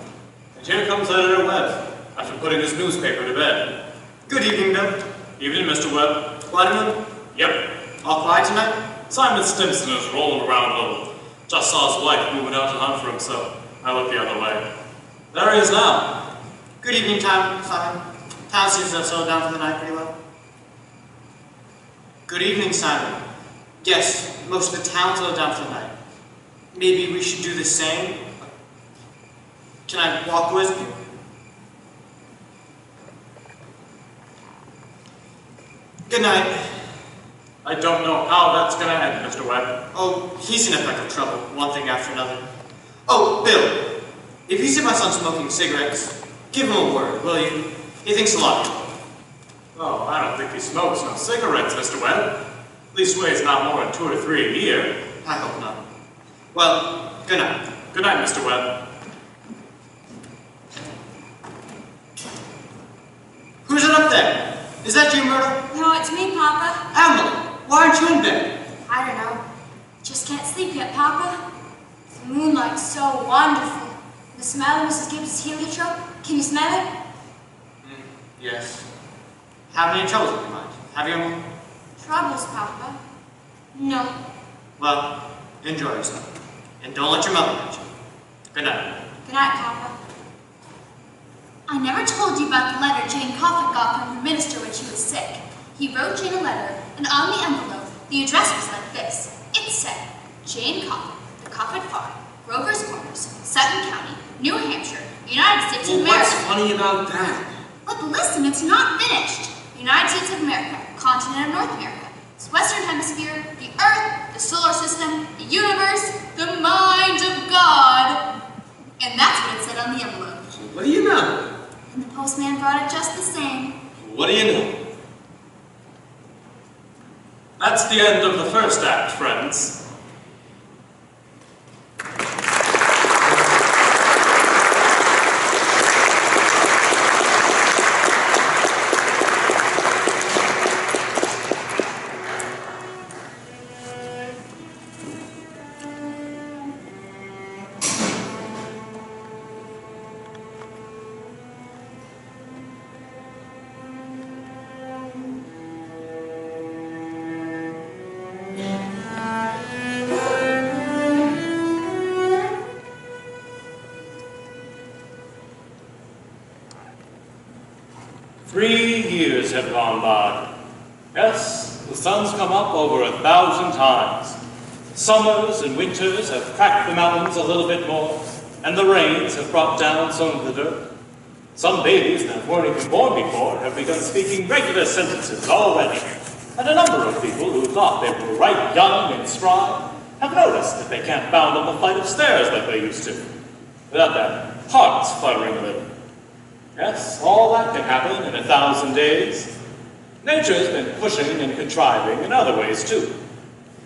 Speaker 1: And here comes Editor Webb, after putting his newspaper to bed.
Speaker 3: Good evening, Bill.
Speaker 1: Evening, Mr. Webb.
Speaker 3: Vladimir?
Speaker 1: Yep.
Speaker 3: All quiet tonight?
Speaker 1: Simon Stimpson is rolling around a little. Just saw his wife moving out to hunt for him, so I looked the other way. There he is now.
Speaker 3: Good evening, Simon. Town seems to have settled down for the night pretty well. Good evening, Simon. Yes, most of the town settled down for the night. Maybe we should do the same. Can I walk with you? Good night.
Speaker 1: I don't know how that's gonna end, Mr. Webb.
Speaker 3: Oh, he's in a peck of trouble, one thing after another. Oh, Bill, if you see my son smoking cigarettes, give him a word, will you? He thinks a lot of you.
Speaker 1: Oh, I don't think he smokes no cigarettes, Mr. Webb. Leastways, not more than 2 or 3 a year.
Speaker 3: I hope not. Well, good night.
Speaker 1: Good night, Mr. Webb.
Speaker 3: Who's it up there? Is that you, Myrtle?
Speaker 5: No, it's me, Papa.
Speaker 3: Emily, why aren't you in bed?
Speaker 5: I don't know. Just can't sleep yet, Papa. The moonlight's so wonderful. The smell of Mrs. Gibbs' heliotrope. Can you smell it?
Speaker 3: Yes. Have any troubles with your mind? Have you, Emily?
Speaker 5: Troubles, Papa? No.
Speaker 3: Well, enjoy yourself. And don't let your mother catch you. Good night.
Speaker 5: Good night, Papa. I never told you about the letter Jane Coffin got from her minister when she was sick. He wrote Jane a letter, and on the envelope, the address was like this. It said, Jane Coffin, the Coffin Farm, Grover's Corners, Sutton County, New Hampshire, United States of America.
Speaker 13: What's funny about that?
Speaker 5: But listen, it's not finished. United States of America, continent of North America, Western Hemisphere, the Earth, the solar system, the universe, the mind of God. And that's what it said on the envelope.
Speaker 13: So what do you know?
Speaker 5: And the postman brought it just the same.
Speaker 13: What do you know?
Speaker 1: That's the end of the first act, friends. 3 years have gone by. Yes, the sun's come up over 1,000 times. Summers and winters have cracked the mountains a little bit more, and the rains have brought down some of the dirt. Some babies that weren't even born before have begun speaking regular sentences already, and a number of people who thought they were right young and spry have noticed that they can't bound up a flight of stairs like they used to, without their hearts fluttering a little. Yes, all that can happen in 1,000 days. Nature's been pushing and contriving in other ways too.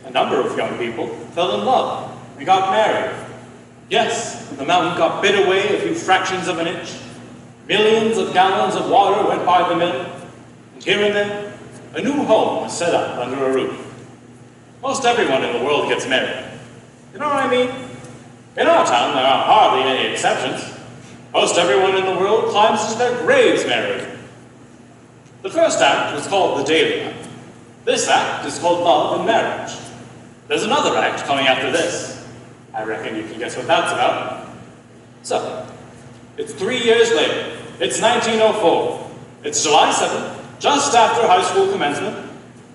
Speaker 1: A number of young people fell in love and got married. Yes, the mountain got bit away a few fractions of an inch. Millions of gallons of water went by the mill, and here and there, a new home was set up under a roof. Most everyone in the world gets married. You know what I mean? In our town, there are hardly any exceptions. Most everyone in the world climbs into their graves married. The first act was called the daily act. This act is called love and marriage. There's another act coming after this. I reckon you can guess what that's about. So, it's 3 years later. It's 1904. It's July 7th, just after high school commencement.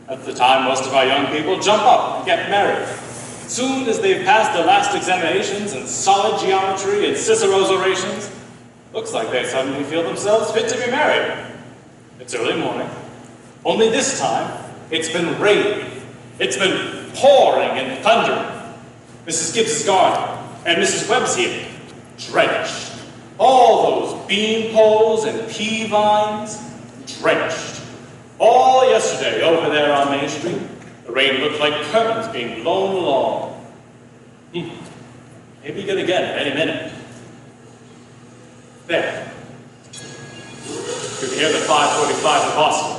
Speaker 1: At the time, most of our young people jump up and get married. Soon as they've passed their last examinations in solid geometry and Cicero's orations, looks like they suddenly feel themselves fit to be married. It's early morning. Only this time, it's been raining. It's been pouring and thundering. Mrs. Gibbs' garden and Mrs. Webb's here, drenched. All those bean poles and pea vines, drenched. All yesterday over there on Main Street, the rain looked like curtains being blown along. Maybe get again at any minute. There. You can hear the 545 of Boston.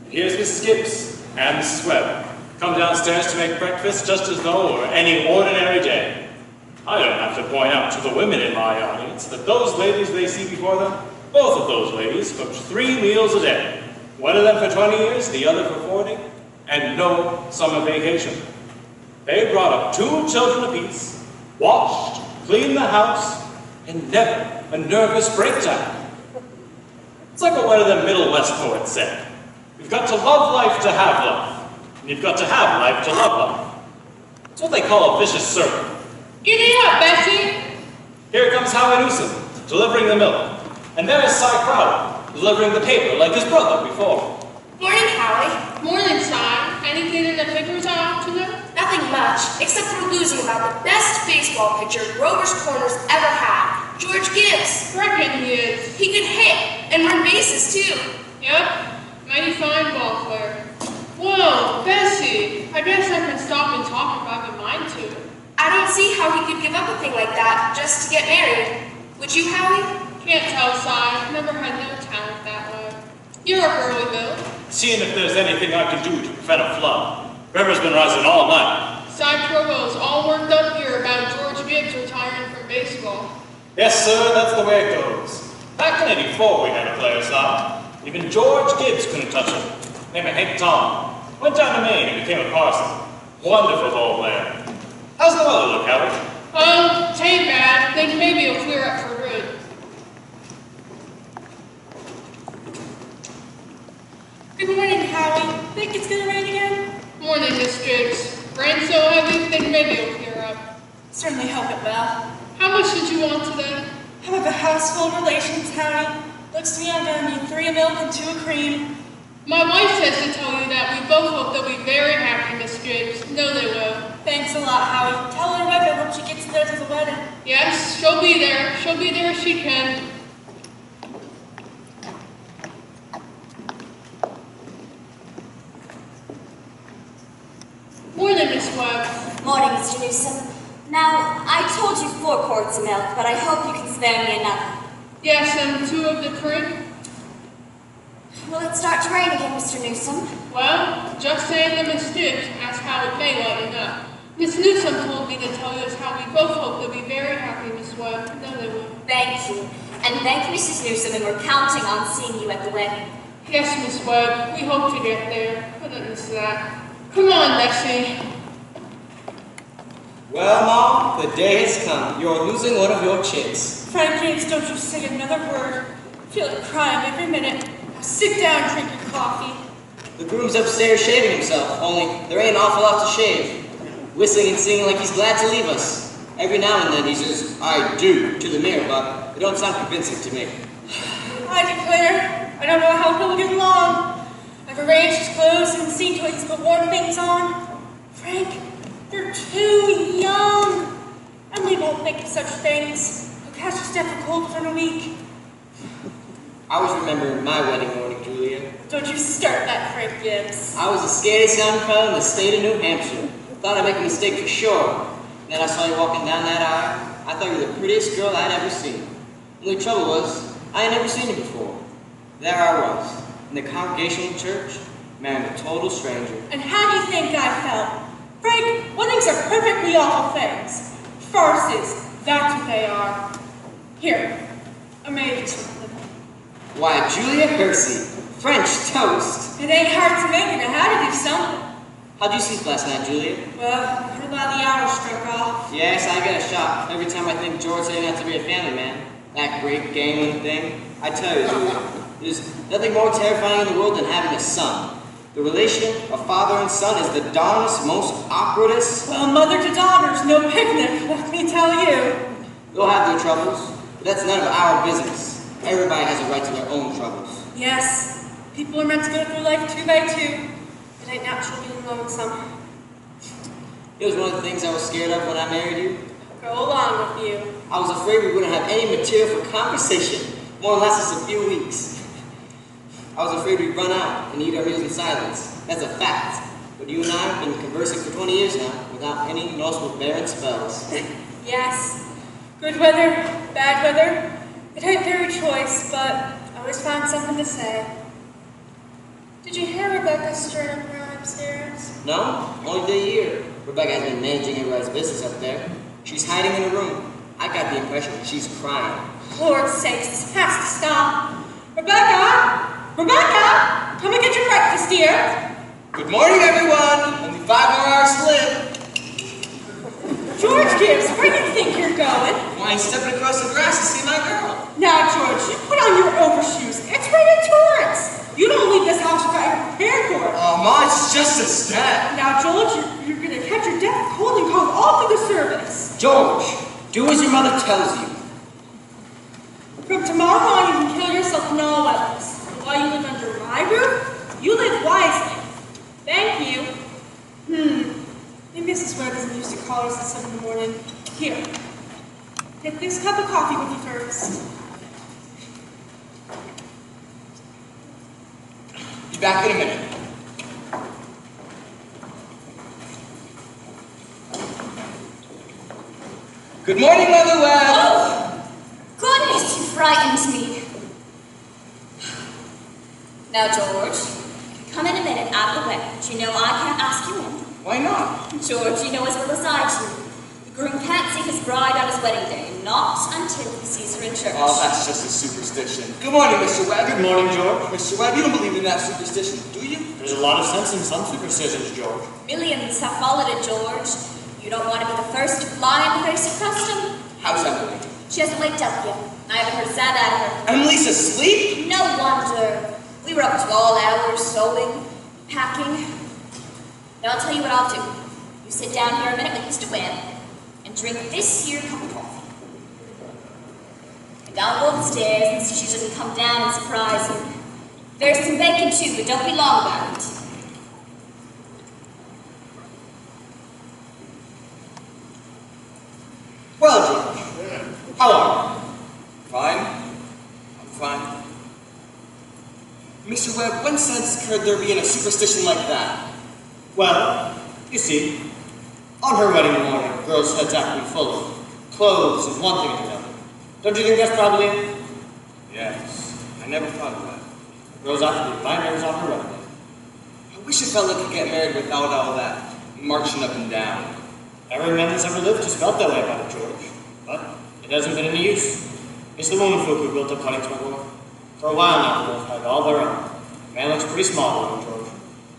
Speaker 1: Here's Mrs. Gibbs and Mrs. Webb. Come downstairs to make breakfast just as though it were any ordinary day. I don't have to point out to the women in my audience that those ladies they see before them, both of those ladies cooked 3 meals a day. One of them for 20 years, the other for 40, and no summer vacation. They brought up 2 children apiece, washed, cleaned the house, and never a nervous breakdown. It's like what one of them Middle West poets said. You've got to love life to have life, and you've got to have life to love life. It's what they call a vicious circle.
Speaker 4: Giddy up, Bessie!
Speaker 1: Here comes Howie Newsom, delivering the milk. And there's Cy Crowder, delivering the paper like his brother before.
Speaker 8: Morning, Howie.
Speaker 4: Morning, Cy. Anything in the papers I ought to know?
Speaker 8: Nothing much, except for losing about the best baseball pitcher Grover's Corners ever had, George Gibbs.
Speaker 4: Reckon he is.
Speaker 8: He could hit and run bases, too.
Speaker 4: Yep, mighty fine ball player. Whoa, Bessie, I guess I can stop and talk if I have a mind to.
Speaker 8: I don't see how he could give up a thing like that just to get married. Would you, Howie?
Speaker 4: Can't tell, Cy. Never had no talent that way. You're a girly, Bill.
Speaker 1: Seeing if there's anything I can do to prevent a flood. River's been rising all night.
Speaker 4: Cy Provost's all worked up here about George Gibbs retiring from baseball.
Speaker 1: Yes, sir, that's the way it goes. Back in '84, we had a player, Cy. Even George Gibbs couldn't touch him. Named Hank Tom. Went down to Maine and became a parson. Wonderful ball player. How's the weather look, Howie?
Speaker 4: Tain't bad. Think maybe it'll clear up for good.
Speaker 2: Good morning, Howie. Think it's gonna rain again?
Speaker 4: Morning, Miss Gibbs. Rain so heavy, think maybe it'll clear up.
Speaker 2: Certainly hope it will.
Speaker 4: How much did you want today?
Speaker 2: I have a house full of relations, Howie. Looks to me I'm gonna need 3 of milk and 2 of cream.
Speaker 4: My wife says to tell you that we both hope they'll be very happy, Miss Gibbs. No, they will.
Speaker 2: Thanks a lot, Howie. Tell her Webb I hope she gets there to the wedding.
Speaker 4: Yes, she'll be there. She'll be there if she can. Morning, Miss Webb.
Speaker 5: Morning, Mr. Newsom. Now, I told you 4 quarts of milk, but I hope you can spare me another.
Speaker 4: Yes, and 2 of the cream.
Speaker 5: Will it start to rain again, Mr. Newsom?
Speaker 4: Well, just saying to Miss Gibbs, ask how it may lighten up. Miss Newsom told me to tell you how we both hope they'll be very happy, Miss Webb. No, they will.
Speaker 5: Thank you. And thank you, Mrs. Newsom, and we're counting on seeing you at the wedding.
Speaker 4: Yes, Miss Webb, we hope to get there. Couldn't miss that. Come on, Bessie.
Speaker 10: Well, Mom, the day has come. You're losing one of your chicks.
Speaker 2: Frank James, don't you say another word. I feel like crying every minute. Now sit down and drink your coffee.
Speaker 10: The groom's upstairs shaving himself, only there ain't an awful lot to shave. Whistling and singing like he's glad to leave us. Every now and then he says, "I do," to the mirror, but it don't sound convincing to me.
Speaker 2: I declare, I don't know how he'll get along. I've arranged his clothes and seen to it he's put warm things on. Frank, you're too young. Emily won't think of such things. He'll catch a step of cold within a week.
Speaker 10: I was remembering my wedding morning, Julia.
Speaker 2: Don't you start that, Frank Gibbs.
Speaker 10: I was the scariest young fellow in the state of New Hampshire. Thought I'd make a mistake for sure. And then I saw you walking down that aisle. I thought you were the prettiest girl I'd ever seen. The only trouble was, I had never seen you before. There I was, in the Congregational Church, marrying a total stranger.
Speaker 2: And how do you think I felt? Frank, weddings are perfectly awful things. Farces, that's what they are. Here, I made you something.
Speaker 10: Why, Julia Hersey, French toast.
Speaker 2: It ain't hard to make it. I had to do something.
Speaker 10: How'd you sleep last night, Julia?
Speaker 2: Well, I heard a lot of the hours struck off.
Speaker 10: Yes, I get a shock every time I think George didn't have to be a family man. That great gambling thing. I tell you, Julia, there's nothing more terrifying in the world than having a son. The relation of father and son is the darnest, most awkwardest.
Speaker 2: Well, mother to daughter's no picnic, let me tell you.
Speaker 10: They'll have their troubles, but that's none of our business. Everybody has a right to their own troubles.
Speaker 2: Yes, people are meant to go through life two by two. It ain't natural being lonesome.
Speaker 10: It was one of the things I was scared of when I married you.
Speaker 2: Go along with you.
Speaker 10: I was afraid we wouldn't have any material for conversation, more or less just a few weeks. I was afraid we'd run out and eat our meals in silence. That's a fact. But you and I have been conversing for 20 years now, without any noticeable barren spells.
Speaker 2: Yes. Good weather, bad weather. It ain't very choice, but I always find something to say. Did you hear Rebecca stirring up around upstairs?
Speaker 10: No, only the year. Rebecca has been managing everybody's business up there. She's hiding in a room. I got the impression that she's crying.
Speaker 2: Lord's sakes, this has to stop. Rebecca! Rebecca! Come and get your breakfast, dear.
Speaker 13: Good morning, everyone. Only 5 more hours to live.
Speaker 2: George Gibbs, where do you think you're going?
Speaker 13: Why, I'm stepping across the grass to see my girl.
Speaker 2: Now, George, you put on your overshoes. It's right in Torrance. You don't leave this house without you're prepared for it.
Speaker 13: Oh, Ma, it's just a step.
Speaker 2: Now, George, you're going to catch your death cold and cold all through the service.
Speaker 10: George, do as your mother tells you.
Speaker 2: From tomorrow on, you can kill yourself in all weathers. And while you live under my roof, you live wisely. Thank you. Maybe Mrs. Webb isn't used to callers at 7 in the morning. Here, take this cup of coffee with you first.
Speaker 13: Be back in a minute. Good morning, Mother Webb.
Speaker 5: Oh, goodness, you frightened me. Now, George, come in a minute out of the way. Do you know I can't ask you in?
Speaker 13: Why not?
Speaker 5: George, you know as well as I do. The groom can't see his bride on his wedding day, not until he sees her in church.
Speaker 13: Oh, that's just a superstition. Good morning, Mr. Webb.
Speaker 3: Good morning, George.
Speaker 13: Mr. Webb, you don't believe in that superstition, do you?
Speaker 3: There's a lot of sense in some superstitions, George.
Speaker 5: Millions have followed it, George. You don't want to be the first to fly in the face of custom?
Speaker 13: How's Emily?
Speaker 5: She hasn't waked up yet. I haven't heard a sound out of her.
Speaker 13: Emily's asleep?
Speaker 5: No wonder. We were up to all hours, sewing, packing. Now I'll tell you what I'll do. You sit down here a minute with Mr. Webb and drink this here cup of coffee. And I'll go upstairs and see she doesn't come down and surprise you. There's some bacon too, but don't be long about it.
Speaker 13: Well, George, how are you? Fine. I'm fine. Mr. Webb, when sense occurred there being a superstition like that?
Speaker 3: Well, you see, on her wedding morning, girls' heads have to be full of clothes and one thing and another. Don't you think that's probably it?
Speaker 13: Yes. I never thought of that.
Speaker 3: Girls have to be binders on her wedding day.
Speaker 13: I wish a fella could get married without all that marching up and down.
Speaker 3: Every man that's ever lived has felt that way about it, George. But it hasn't been any use. It's the women folk who built up Huntington. For a while now, the wolf had all their own. Man looks pretty small to him, George.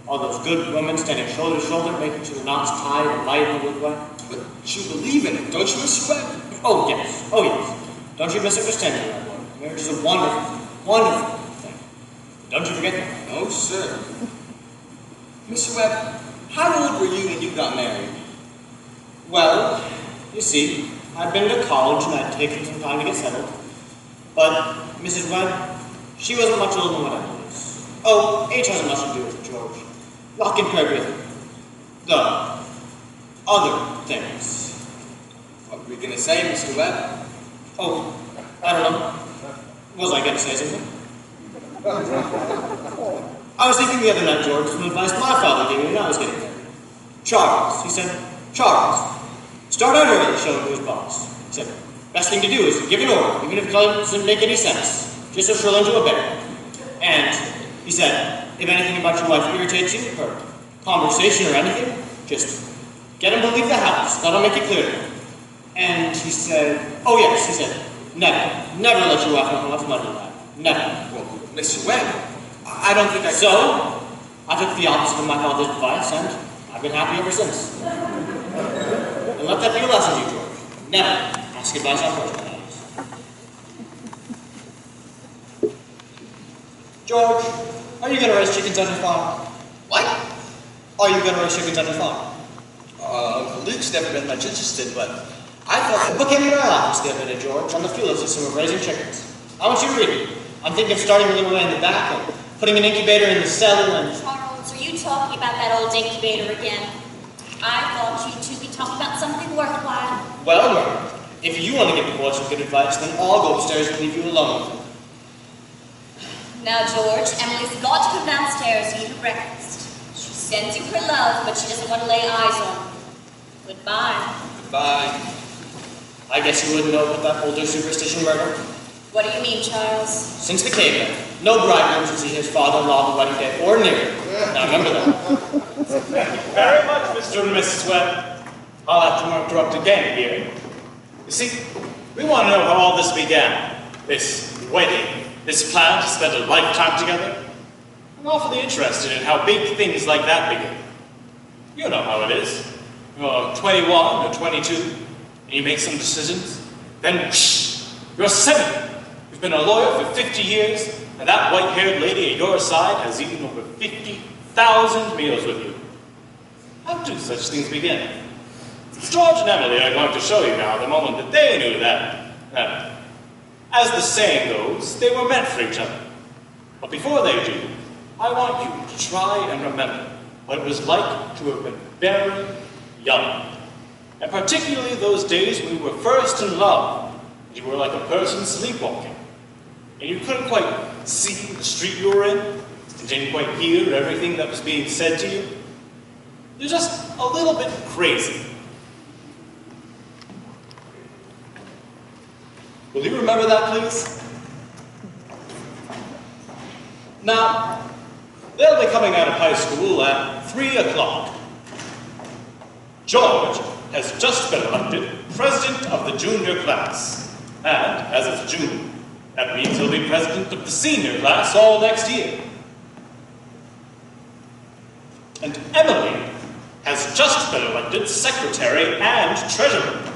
Speaker 3: All those good women standing shoulder to shoulder, making sure the knots tied and light in the woodway.
Speaker 13: But you believe in it, don't you, Mr. Webb?
Speaker 3: Oh, yes. Oh, yes. Don't you misunderstand me, my boy. Marriage is a wonderful, wonderful thing. Don't you forget that.
Speaker 13: No, sir. Mr. Webb, how old were you when you got married?
Speaker 3: Well, you see, I'd been to college and I'd taken some time to get settled. But Mrs. Webb, she wasn't much older than what I was. Oh, age hasn't much to do with it, George. Not compared with the other things.
Speaker 13: What were you going to say, Mr. Webb?
Speaker 3: Oh, I don't know. Was I going to say something? I was thinking the other night, George, some advice my father gave me when I was getting married. Charles, he said, Charles, start out early showing to his boss. He said, best thing to do is give an order, even if it doesn't make any sense, just so she'll into a bed. And he said, if anything about your wife irritates you, or conversation or anything, just get him to leave the house. That'll make it clear to him. And he said, oh yes, he said, never let your wife know how much money you have. Never.
Speaker 13: Well, Mr. Webb, I don't think I...
Speaker 3: So, I took the opposite of my father's advice, and I've been happy ever since. And let that be a lesson to you, George. Never ask advice on personal matters. George, are you going to raise chickens on your farm?
Speaker 13: What?
Speaker 3: Are you going to raise chickens on your farm?
Speaker 13: Luke's never been much interested, but I
Speaker 3: I
Speaker 13: thought...
Speaker 3: book came in our office the other day, George, on the field system of raising chickens. I want you to read it. I'm thinking of starting a little way in the back and putting an incubator in the cellar and...
Speaker 5: Charles, are you talking about that old incubator again? I thought you two be talking about something worthwhile.
Speaker 3: Well, Murray, if you want to give the boys some good advice, then I'll go upstairs and leave you alone with them.
Speaker 5: Now, George, Emily's got to come downstairs and eat her breakfast. She sends you her love, but she doesn't want to lay eyes on you. Goodbye.
Speaker 3: Goodbye. I guess you wouldn't know about that older superstition, Murder.
Speaker 5: What do you mean, Charles?
Speaker 3: Since the caveman, no bridegroom should see his father-in-law on the wedding day or near it. Now remember that.
Speaker 1: Thank you very much, Mr. and Mrs. Webb. I'll have to interrupt again here. You see, we want to know how all this began. This wedding, this plan to spend a lifetime together. I'm awfully interested in how big things like that begin. You know how it is. You're 21 or 22, and you make some decisions. Then, whoosh, you're 70. You've been a lawyer for 50 years, and that white-haired lady at your side has eaten over 50,000 meals with you. How do such things begin? George and Emily are going to show you now the moment that they knew that, as the saying goes, they were meant for each other. But before they do, I want you to try and remember what it was like to have been very young. And particularly those days when you were first in love. You were like a person sleepwalking. And you couldn't quite see the street you were in, and didn't quite hear everything that was being said to you. You're just a little bit crazy. Will you remember that, please? Now, they'll be coming out of high school at 3 o'clock. George has just been elected president of the junior class. And, as it's June, that means he'll be president of the senior class all next year. And Emily has just been elected secretary and treasurer.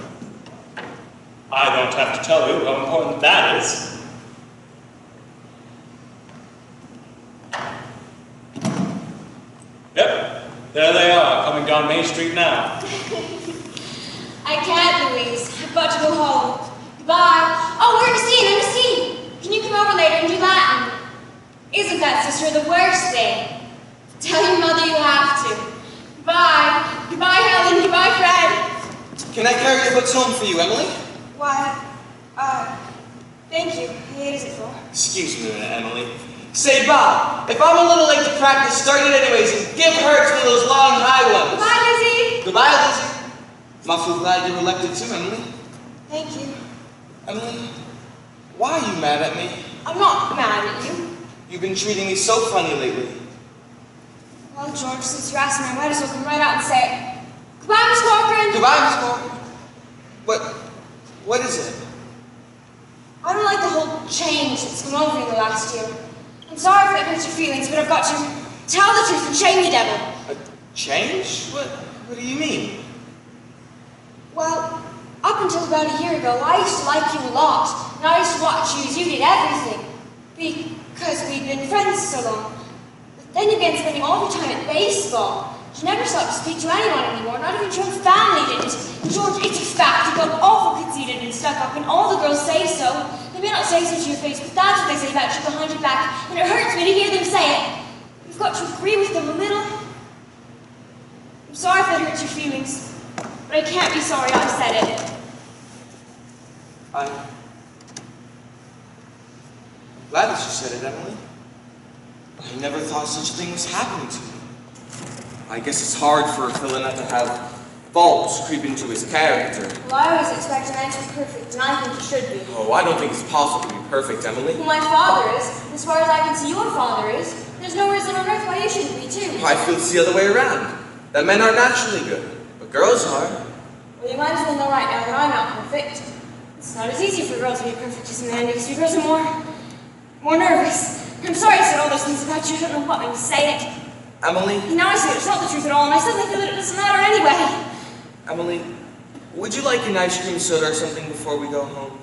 Speaker 1: I don't have to tell you how important that is. Yep, there they are, coming down Main Street now.
Speaker 8: I can't, Louise. I've got to go home. Goodbye. Oh, Ernestine! Can you come over later and do Latin? Isn't that, sister, the worst thing? Tell your mother you have to. Goodbye. Goodbye, Helen. Goodbye, Fred.
Speaker 13: Can I carry your books home for you, Emily?
Speaker 11: Why, thank you. What is it for?
Speaker 13: Excuse me, Emily. Say, Bob, if I'm a little late to practice, start it anyways and give her one of those long, high ones.
Speaker 8: Goodbye, Lizzie.
Speaker 13: Goodbye, Lizzie. I'm awfully glad you're elected too, Emily.
Speaker 11: Thank you.
Speaker 13: Emily, why are you mad at me?
Speaker 11: I'm not mad at you.
Speaker 13: You've been treating me so funny lately.
Speaker 8: Well, George, since you asked me, I might as well come right out and say, goodbye, Miss Corcoran.
Speaker 13: Goodbye, Miss Corcoran. What is it?
Speaker 8: I don't like the whole change that's come over me in the last year. I'm sorry if it hurts your feelings, but I've got to tell the truth and shame the devil.
Speaker 13: A change? What do you mean?
Speaker 8: Well, up until about a year ago, I used to like you a lot, and I used to watch you as you did everything, because we'd been friends so long. But then you began spending all your time at baseball. You never stopped to speak to anyone anymore, not even your own family didn't. And George, it's a fact, you got awful conceited and stuck up, and all the girls say so. They may not say so to your face, but that's what they say about you behind your back, and it hurts me to hear them say it. You've got to agree with them a little. I'm sorry if that hurts your feelings, but I can't be sorry I said it.
Speaker 13: I'm glad that you said it, Emily. I never thought such a thing was happening to me. I guess it's hard for a villain not to have faults creep into his character.
Speaker 8: Well, I always expect a man to be perfect, and I think he should be.
Speaker 13: Oh, I don't think it's possible to be perfect, Emily.
Speaker 8: Well, my father is. As far as I can see, your father is. There's no reason on earth why you shouldn't be, too.
Speaker 13: I feel it's the other way around. That men are naturally good, but girls are.
Speaker 8: Well, you might as well know right now that I'm not perfect. It's not as easy for girls to be perfect as men, because you girls are more nervous. I'm sorry I said all those things about you. I don't know what made me say it.
Speaker 13: Emily?
Speaker 8: Now I see it's not the truth at all, and I suddenly feel that it doesn't matter anyway.
Speaker 13: Emily, would you like an ice cream soda or something before we go home?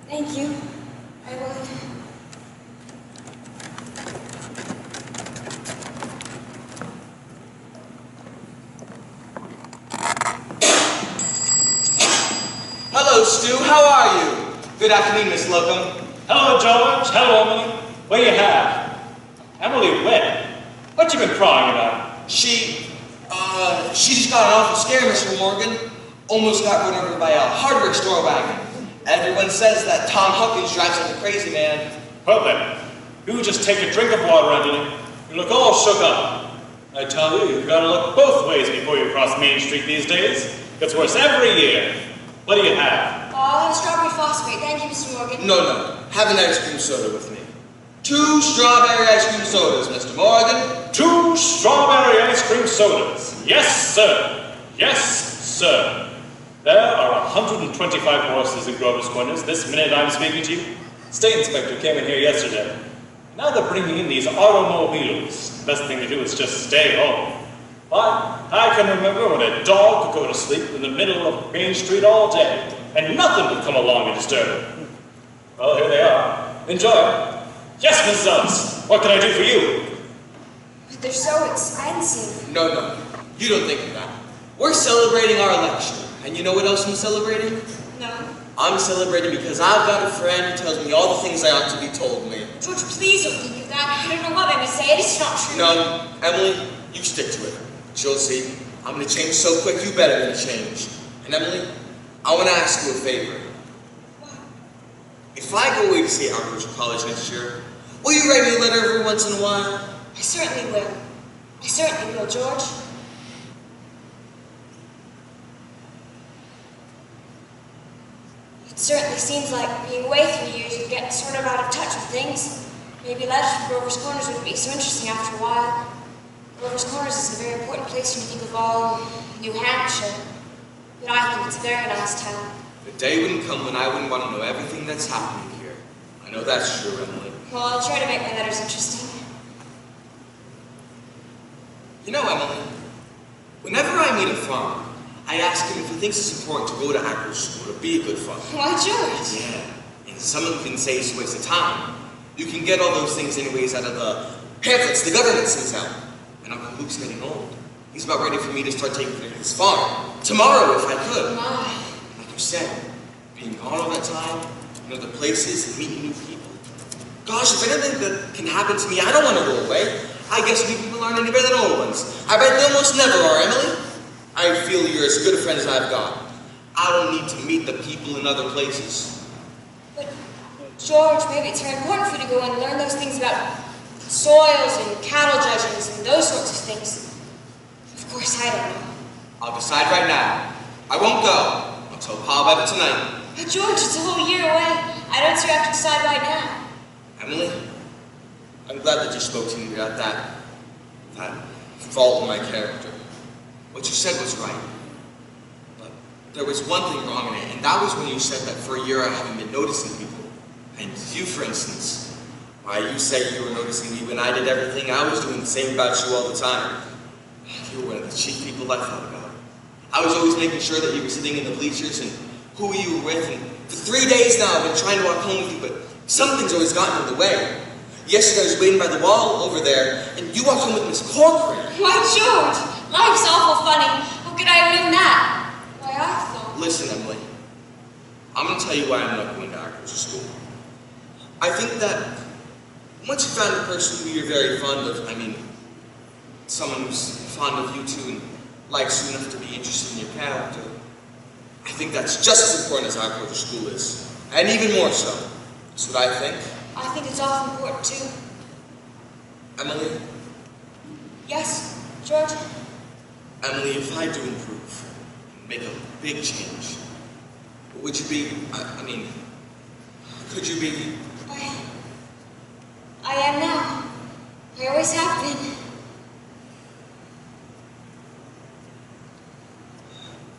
Speaker 8: Thank you. I would.
Speaker 13: Hello, Stu. How are you? Good afternoon, Miss Locum.
Speaker 1: Hello, George. Hello, Emily. What do you have? Emily, when? What you been crying about?
Speaker 13: She just got an awful scare, Mr. Morgan. Almost got run over by a hardware store wagon. Everyone says that Tom Huckins drives like a crazy man.
Speaker 1: Well then, you just take a drink of water, Emily. You look all shook up. I tell you, you've got to look both ways before you cross Main Street these days. Gets worse every year. What do you have?
Speaker 8: Oh, I'll have a strawberry phosphate. Thank you, Mr. Morgan.
Speaker 13: No. Have an ice cream soda with me. 2 strawberry ice cream sodas, Mr. Morgan.
Speaker 1: 2 strawberry ice cream sodas. Yes, sir. Yes, sir. There are 125 horses in Grover's Corners this minute I'm speaking to you. State inspector came in here yesterday. Now they're bringing in these automobiles. The best thing to do is just stay home. Why, I can remember when a dog could go to sleep in the middle of Main Street all day, and nothing would come along and disturb it. Well, here they are. Enjoy. Yes, Mrs. Ellis. What can I do for you?
Speaker 8: But they're so expensive.
Speaker 13: No. You don't think of that. We're celebrating our election. And you know what else I'm celebrating?
Speaker 8: No.
Speaker 13: I'm celebrating because I've got a friend who tells me all the things I ought to be told me.
Speaker 8: George, please don't think of that. I don't know what made me say it. It's not true.
Speaker 13: No, Emily, you stick to it. You'll see. I'm going to change so quick, you better than change. And Emily, I want to ask you a favor.
Speaker 8: What?
Speaker 13: If I go away to see Agricultural College next year, will you write me a letter every once in a while?
Speaker 8: I certainly will. I certainly will, George. It certainly seems like being away 3 years would get sort of out of touch with things. Maybe letters from Grover's Corners wouldn't be so interesting after a while. Grover's Corners is a very important place when you think of all New Hampshire. But I think it's a very nice town.
Speaker 13: The day wouldn't come when I wouldn't want to know everything that's happening here. I know that's true, Emily.
Speaker 8: Well, I'll try to make my letters interesting.
Speaker 13: You know, Emily, whenever I meet a farmer, I ask him if he thinks it's important to go to agricultural school to be a good farmer.
Speaker 8: Why, George?
Speaker 13: Yeah, and some of them can say it's a waste of time. You can get all those things anyways out of the pamphlets the government sends out. And Uncle Luke's getting old. He's about ready for me to start taking care of his farm. Tomorrow, if I could.
Speaker 8: My.
Speaker 13: Like you said, being gone all that time, in other places, and meeting new people. Gosh, if anything that can happen to me, I don't want to go away. I guess new people aren't any better than old ones. I bet they almost never are, Emily. I feel you're as good a friend as I've got. I don't need to meet the people in other places.
Speaker 8: But, George, maybe it's very important for you to go and learn those things about soils and cattle judgings and those sorts of things. Of course, I don't know.
Speaker 13: I'll decide right now. I won't go. I'll tell Pa about it tonight.
Speaker 8: But, George, it's a whole year away. I don't see you have to decide right now.
Speaker 13: Emily, I'm glad that you spoke to me about that fault in my character. What you said was right. But there was one thing wrong in it, and that was when you said that for a year I haven't been noticing people. And you, for instance, why you say you were noticing me when I did everything I was doing the same about you all the time. You were one of the chief people I thought about. I was always making sure that you were sitting in the bleachers and who you were with, and for 3 days now I've been trying to walk home with you, but something's always gotten in the way. Yesterday I was waiting by the wall over there, and you walked home with Miss Corcoran.
Speaker 8: Why, George, life's awful funny. How could I have known that? Why, I thought...
Speaker 13: Listen, Emily, I'm going to tell you why I'm not going to agriculture school. I think that once you found a person who you're very fond of, someone who's fond of you too and likes you enough to be interested in your character, I think that's just as important as agriculture school is. And even more so. That's what I think.
Speaker 8: I think it's awful important too.
Speaker 13: Emily?
Speaker 8: Yes, George?
Speaker 13: Emily, if I do improve, make a big change, would you be, could you be?
Speaker 8: I am now. I always have been.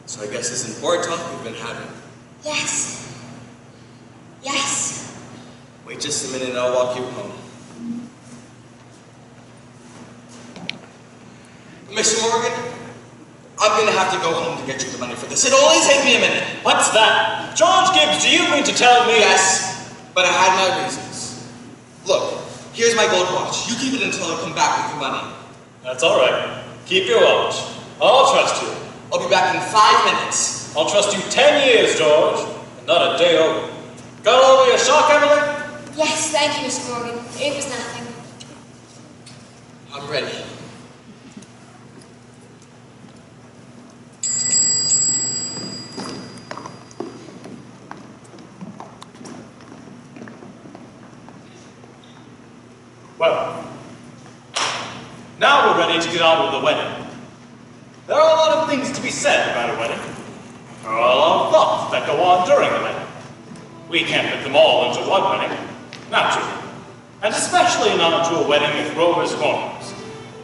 Speaker 13: So I guess this important talk we've been having.
Speaker 8: Yes. Yes.
Speaker 13: Wait just a minute and I'll walk you home. Mr. Morgan, I'm going to have to go home to get you the money for this. It'll only take me a minute.
Speaker 1: What's that? George Gibbs, do you mean to tell me?
Speaker 13: Yes, but I had my reasons. Look, here's my gold watch. You keep it until I come back with your money.
Speaker 1: That's all right. Keep your watch. I'll trust you.
Speaker 13: I'll be back in 5 minutes.
Speaker 1: I'll trust you 10 years, George, and not a day over. Got over your shock, Emily?
Speaker 8: Yes, thank you, Mr. Morgan. It was nothing.
Speaker 13: I'm ready.
Speaker 1: Well, now we're ready to get on with the wedding. There are a lot of things to be said about a wedding. There are a lot of thoughts that go on during the wedding. We can't fit them all into one wedding, naturally. And especially not into a wedding at Grover's Corners,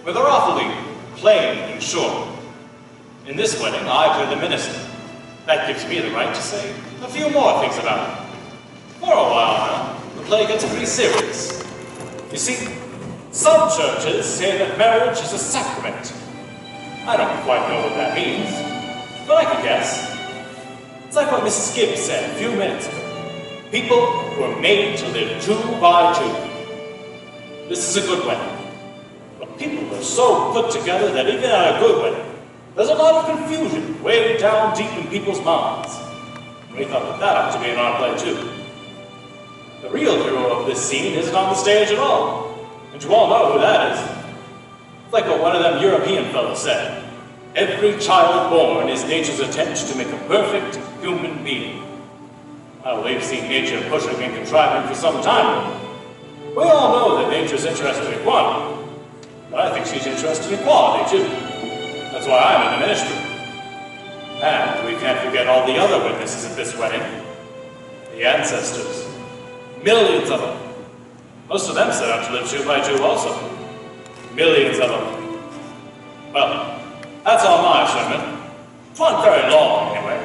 Speaker 1: where they're awfully plain and short. In this wedding, I play the minister. That gives me the right to say a few more things about it. For a while now, the play gets pretty serious. You see, some churches say that marriage is a sacrament. I don't quite know what that means, but I can guess. It's like what Mrs. Gibbs said a few minutes ago. People were made to live 2 by 2. This is a good wedding. But people are so put together that even at a good wedding, there's a lot of confusion way down deep in people's minds. And we thought that ought to be in our play too. The real hero of this scene isn't on the stage at all. And you all know who that is. It's like what one of them European fellows said. Every child born is nature's attempt to make a perfect human being. Well, we've seen nature pushing and contriving for some time. We all know that nature's interested in quantity. But I think she's interested in quality, too. That's why I'm in the ministry. And we can't forget all the other witnesses at this wedding. The ancestors. Millions of them. Most of them set out to live 2 by 2 also. Millions of them. Well, that's all my sermon. It wasn't very long, anyway.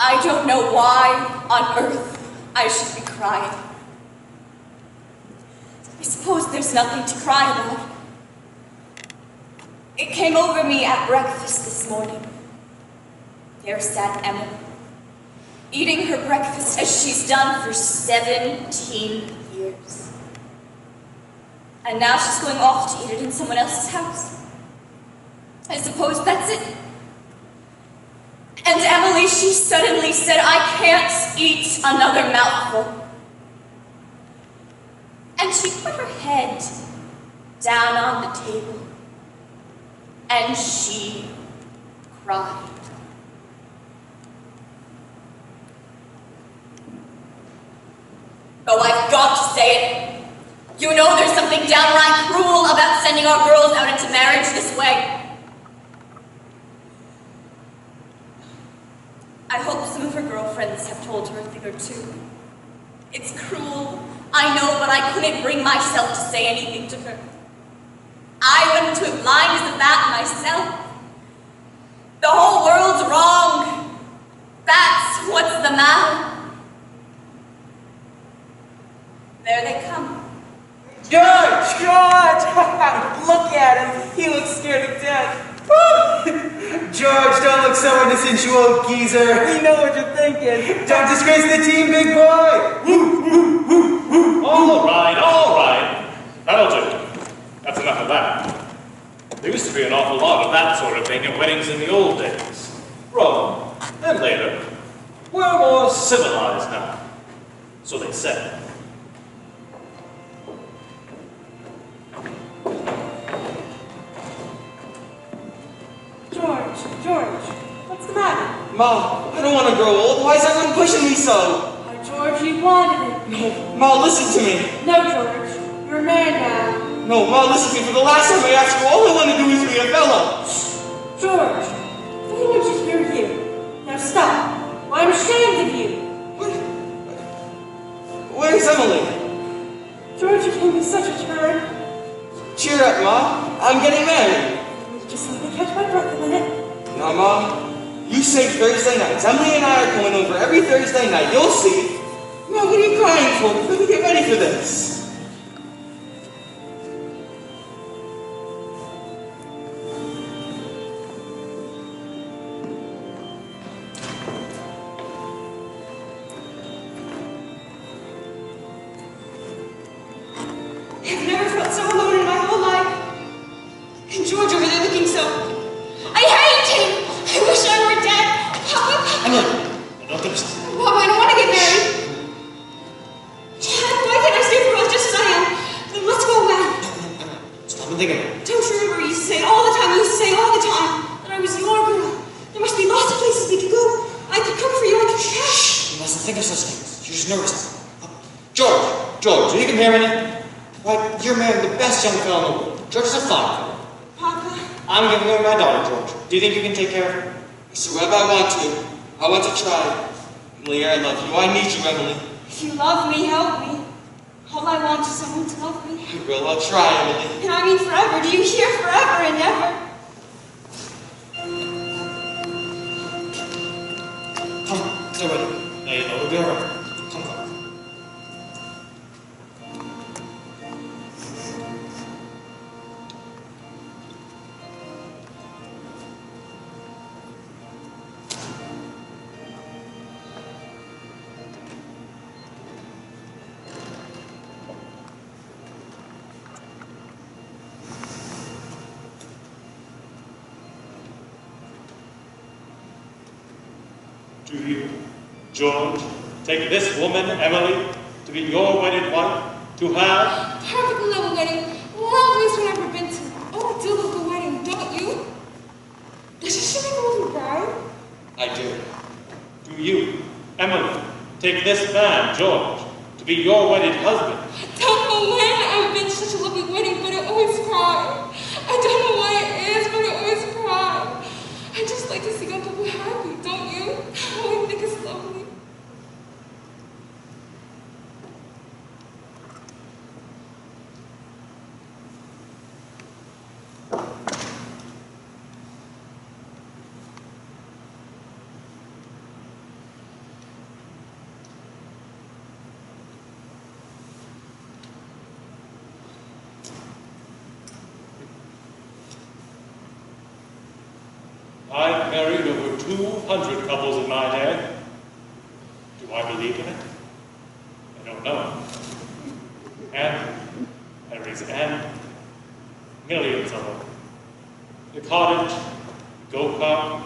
Speaker 5: I don't know why on earth I should be crying. I suppose there's nothing to cry about. It came over me at breakfast this morning. There sat Emily, eating her breakfast as she's done for 17 years. And now she's going off to eat it in someone else's house. I suppose that's it. And Emily, she suddenly said, I can't eat another mouthful. And she put her head down on the table. And she cried. Oh, I've got to say it. You know there's something downright cruel about sending our girls out into marriage this way. I hope some of her girlfriends have told her a thing or two. It's cruel, I know, but I couldn't bring myself to say anything to her. I went to it blind as a bat myself. The whole world's wrong. That's what's the matter. There they come.
Speaker 9: George! Look at him. He looks scared to death.
Speaker 6: George, don't look so innocent, you old geezer.
Speaker 9: We know what you're thinking.
Speaker 6: Don't disgrace the team, big boy.
Speaker 1: All right. That'll do. That's enough of that. There used to be an awful lot of that sort of thing at weddings in the old days. Rome, and later. We're more civilized now. So they said.
Speaker 2: George, what's the matter?
Speaker 10: Ma, I don't want to grow old. Why is everyone pushing me so?
Speaker 2: Oh, George, you wanted it.
Speaker 10: No, Ma, listen to me.
Speaker 2: No, George, you're a man now.
Speaker 10: No, Ma, listen to me. For the last time I asked you, all I want to do is be a fella.
Speaker 2: George, anyone should hear you. Now stop. I'm ashamed of you.
Speaker 10: Where's Emily?
Speaker 2: George, you gave me such a turn.
Speaker 10: Cheer up, Ma. I'm getting married.
Speaker 2: Just let me catch my breath a minute.
Speaker 10: Now, Mom, you say Thursday nights. Emily and I are going over every Thursday night. You'll see. Mom, what are you crying for? Let me get ready for this.
Speaker 8: I've never felt so alone in my whole life. And George over there looking so... I hate him! I wish I were dead! Papa!
Speaker 3: Emily, I don't understand.
Speaker 8: Papa, I don't want to get married. Dad, why can't I stay for us just as I am? Then let's go away.
Speaker 3: Emily, stop and think about it.
Speaker 8: Don't you remember you used to say it all the time? You used to say it all the time that I was your girl. There must be lots of places we could go. I could cook for you. I could...
Speaker 3: Shh! You mustn't think of such things. You're just nervous. George, will you come here a minute? Why, you're marrying the best young fellow in the world. George is a fine fellow.
Speaker 8: Papa?
Speaker 3: I'm giving away my daughter, George. Do you think you can take care of her?
Speaker 10: So wherever I want to. I want to try. Emily, I love you. I need you, Emily.
Speaker 8: If you love me, help me. All I want is someone to love me.
Speaker 10: I will. I'll try, Emily.
Speaker 8: And I mean forever. Do you hear? Forever and ever.
Speaker 3: Come, they're ready. It'll be all right. Come.
Speaker 1: Do you, George, take this woman, Emily, to be your wedded wife, to have?
Speaker 8: Perfectly love a wedding. Well, least I've ever been to. Oh, I do love the wedding, don't you? Does she make a little bride?
Speaker 10: I do.
Speaker 1: Do you, Emily, take this man, George, to be your wedded husband?
Speaker 8: I don't know when I've been to such a lovely wedding, but I always cry. I don't know what it is, but I always cry. I just like to see other people happy, don't you? I think it's lovely.
Speaker 1: I've married over 200 couples in my day.
Speaker 14: Do I believe in it? I don't know. And Henry's end, millions of them. The cottage, the go-kart,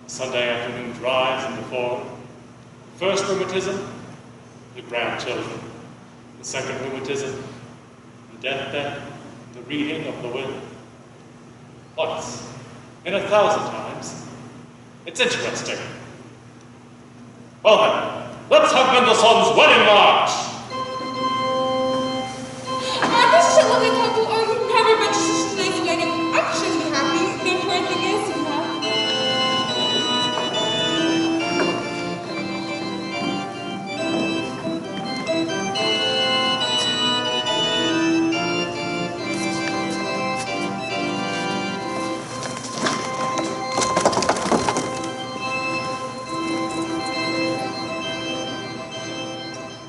Speaker 14: Sunday afternoon drives in the fall. First rheumatism, the grandchildren. The second rheumatism, the deathbed, the reading of the will. Once, in 1,000 times. It's interesting. Well then, let's have Mendelssohn's Wedding March!
Speaker 12: This is a lovely couple, or you've never been to such a nice wedding. I'm sure you'll be happy. The important thing is you're happy.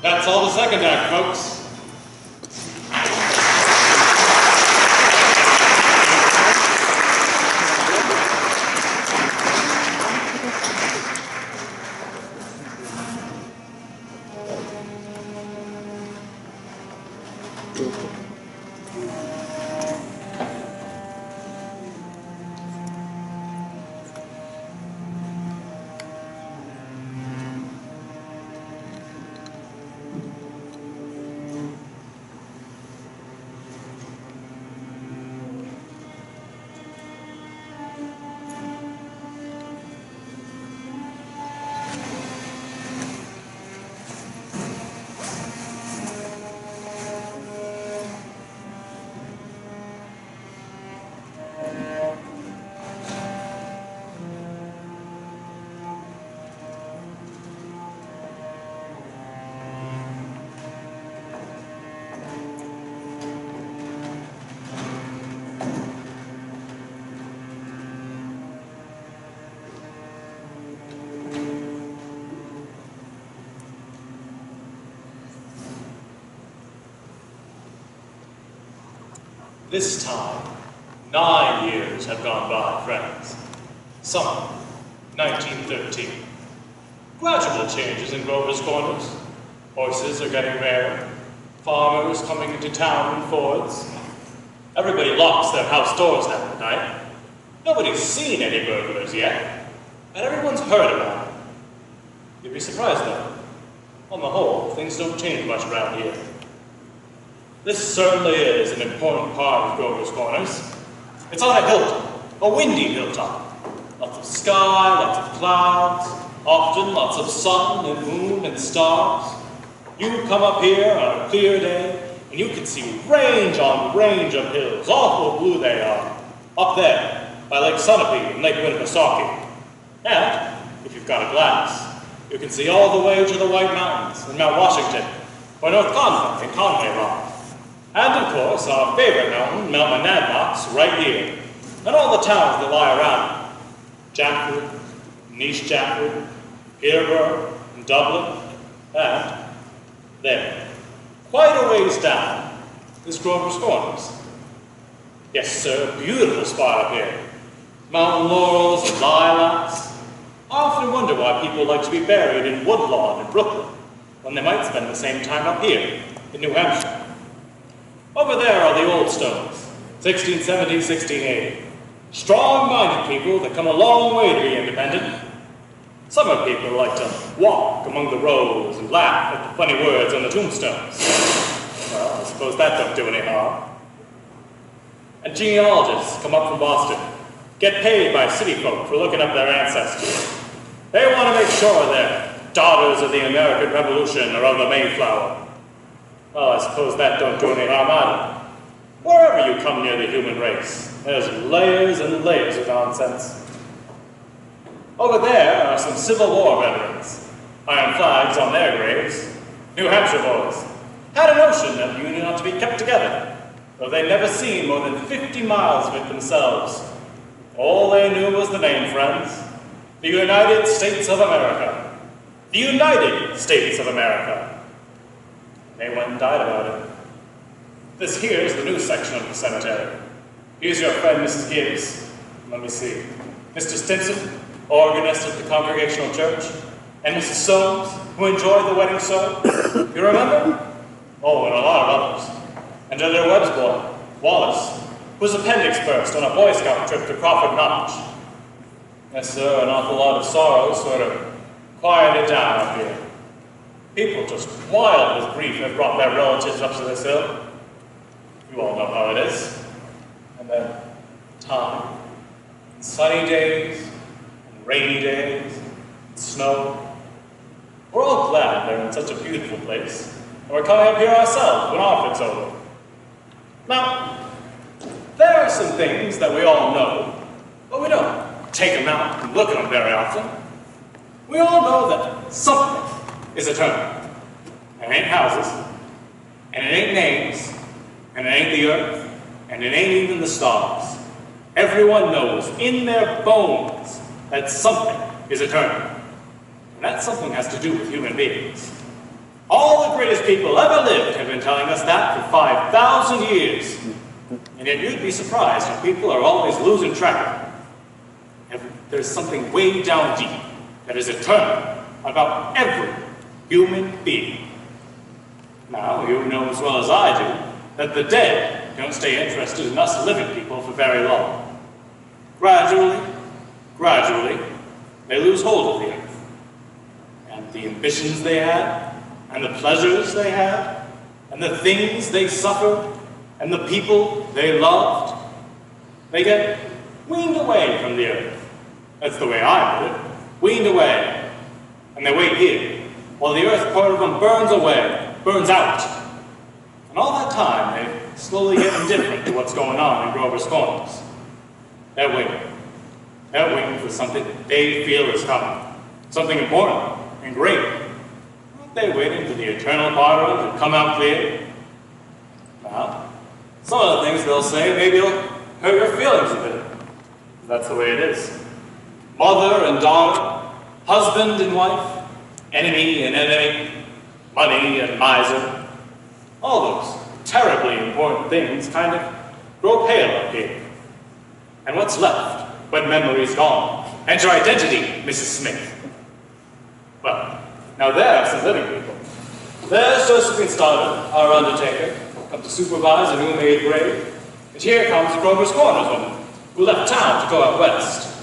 Speaker 14: That's all the second act, folks. This time, 9 years have gone by, friends. Summer, 1913. Gradual changes in Grover's Corners. Horses are getting rarer. Farmers coming into town in Fords. Everybody locks their house doors now at night. Nobody's seen any burglars yet, but everyone's heard about it. You'd be surprised, though. On the whole, things don't change much around here. This certainly is an important part of Grover's Corners. It's on a hilltop, a windy hilltop. Lots of sky, lots of clouds, often lots of sun and moon and stars. You come up here on a clear day, and you can see range on range of hills. Awful blue they are. Up there, by Lake Sunapee and Lake Winnipesaukee. And, if you've got a glass, you can see all the way to the White Mountains and Mount Washington, or North Conway and Conway Rock. And, of course, our favorite mountain, Mount Monadnock's, right here, and all the towns that lie around it. Jackwood, East Jackwood, Peterborough, and Dublin, and there, quite a ways down, is Grover's Corners. Yes, sir, beautiful spot up here. Mountain laurels and lilacs. I often wonder why people like to be buried in Woodlawn in Brooklyn, when they might spend the same time up here, in New Hampshire. Over there are the old stones, 1670, 1680. Strong-minded people that come a long way to be independent. Summer people like to walk among the rows and laugh at the funny words on the tombstones. Well, I suppose that don't do any harm. And genealogists come up from Boston, get paid by city folk for looking up their ancestors. They want to make sure they're daughters of the American Revolution or of the Mayflower. Well, I suppose that don't do any harm either. Wherever you come near the human race, there's layers and layers of nonsense. Over there are some Civil War veterans. Iron flags on their graves. New Hampshire boys. Had a notion that the Union ought to be kept together, though they'd never seen more than 50 miles of it themselves. All they knew was the name, friends. The United States of America. The United States of America. They went and died about it. This here is the new section of the cemetery. Here's your friend, Mrs. Gibbs. Let me see. Mr. Stimson, organist at the Congregational Church. And Mrs. Soames, who enjoyed the wedding so. You remember? Oh, and a lot of others. And J. Webb's boy, Wallace, whose appendix burst on a Boy Scout trip to Crawford Notch. Yes, sir, an awful lot of sorrow sort of quieted down up here. People just wild with grief have brought their relatives up to this hill. You all know how it is. And then time. And sunny days, and rainy days, and snow. We're all glad they're in such a beautiful place, and we're coming up here ourselves when our fit's over. Now, there are some things that we all know, but we don't take them out and look at them very often. We all know that something is eternal. It ain't houses, and it ain't names, and it ain't the earth, and it ain't even the stars. Everyone knows in their bones that something is eternal. And that something has to do with human beings. All the greatest people ever lived have been telling us that for 5,000 years. And yet you'd be surprised how people are always losing track of it. There's something way down deep that is eternal about every human being. Now, you know as well as I do that the dead don't stay interested in us living people for very long. Gradually, they lose hold of the earth. And the ambitions they had, and the pleasures they had, and the things they suffered, and the people they loved, they get weaned away from the earth. That's the way I put it. Weaned away. And they wait here, while the earth part of them burns away, burns out. And all that time, they're slowly getting indifferent to what's going on in Grover's Corners. They're waiting. They're waiting for something they feel is coming. Something important and great. Aren't they waiting for the eternal part of them to come out clear? Well, some of the things they'll say maybe will hurt your feelings a bit. That's the way it is. Mother and daughter, husband and wife, enemy and enemy, money and miser. All those terribly important things kind of grow pale up here. And what's left when memory's gone? And your identity, Mrs. Smith? Well, now there are some living people. There's Josephine Stoddard, our undertaker, come to supervise a new made grave. And here comes Grover's Corners woman, who left town to go out west.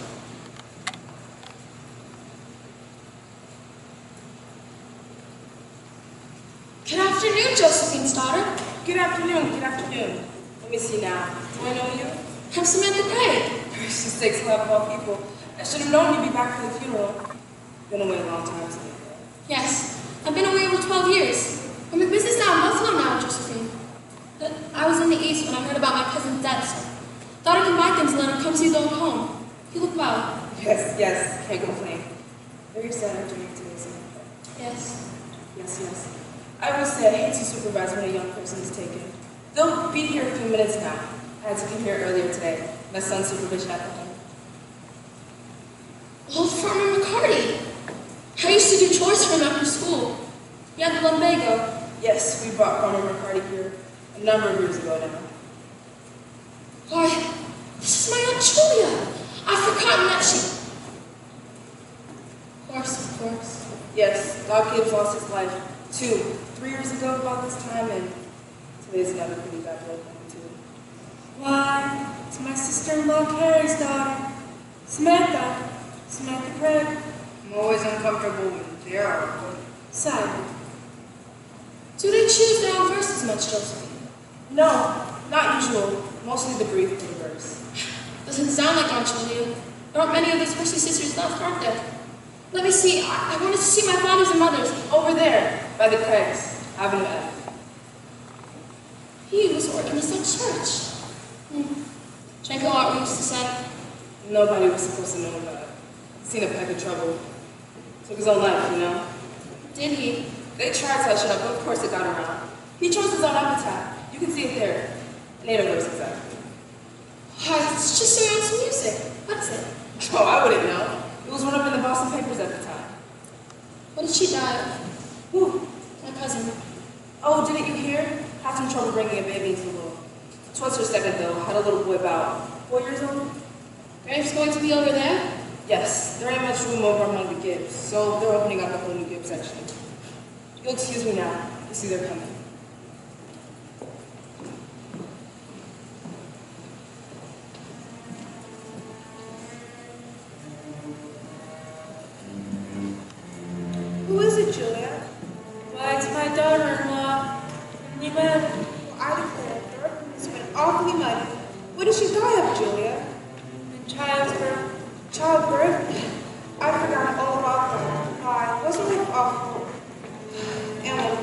Speaker 15: Good afternoon, Josephine Stoddard.
Speaker 12: Good afternoon. Let me see now. Do I know you?
Speaker 15: I'm Samantha Craig.
Speaker 12: Gracious sakes, a lot of all people. I should have known you'd be back for the funeral. Been away a long time since.
Speaker 15: Yes, I've been away over 12 years. I'm in business now in Buffalo now, Josephine. But I was in the East when I heard about my cousin's death. Thought I could buy things and let him come see his old home. You look well.
Speaker 12: Yes, can't complain. Very sad after you today, Samantha.
Speaker 15: Yes.
Speaker 12: Yes. I always say I hate to supervise when a young person is taken. They'll be here in a few minutes now. I had to come here earlier today. My son's supervision at the home.
Speaker 15: Old Farmer McCarty. I used to do chores for him after school. He had the lumbago.
Speaker 12: Yes, we brought Farmer McCarty here a number of years ago now.
Speaker 15: Why, this is my Aunt Julia. I've forgotten that she... Of course.
Speaker 12: Yes, Doc Gibbs lost his life 3 years ago about this time, and today's another pretty bad blow for me too. Why, it's my sister-in-law Carrie's daughter, Samantha Craig. I'm always uncomfortable when they are
Speaker 15: Sad. Do they choose their own verses much, Josephine?
Speaker 12: No, not usual. Mostly the brief for the verse.
Speaker 15: Doesn't sound like Aunt Julia. There aren't many of those Percy sisters left, aren't there? Let me see. I wanted to see my fathers and mothers.
Speaker 12: Over there, by the Craigs, Avenue F.
Speaker 15: He was organist at church. Drank a lot, we used to say.
Speaker 12: Nobody was supposed to know about it. Seen a peck of trouble. Took his own life, you know?
Speaker 15: Did he?
Speaker 12: They tried to hush it up, but of course it got around. He chose his own epitaph. You can see it there. Native verse, exactly.
Speaker 15: Why, it's just some music. What's it?
Speaker 12: Oh, I wouldn't know. It was one up in the Boston papers at the time.
Speaker 15: What did she die of?
Speaker 12: Who?
Speaker 15: My cousin.
Speaker 12: Oh, didn't you hear? Had some trouble bringing a baby into the world. 'Twas her second, though. Had a little boy about 4 years old.
Speaker 15: Grave's going to be over there?
Speaker 12: Yes, there ain't much room over among the Gibbs, so they're opening up a whole new Gibb section. You'll excuse me now. You see they're coming.
Speaker 15: Who is it, Julia? Why, it's my daughter-in-law. You met? Well, I declare, Dorothy has been awfully muddy. What did she die of, Julia? In childbirth. Childbirth? I forgot all about that. Why, wasn't it awful? And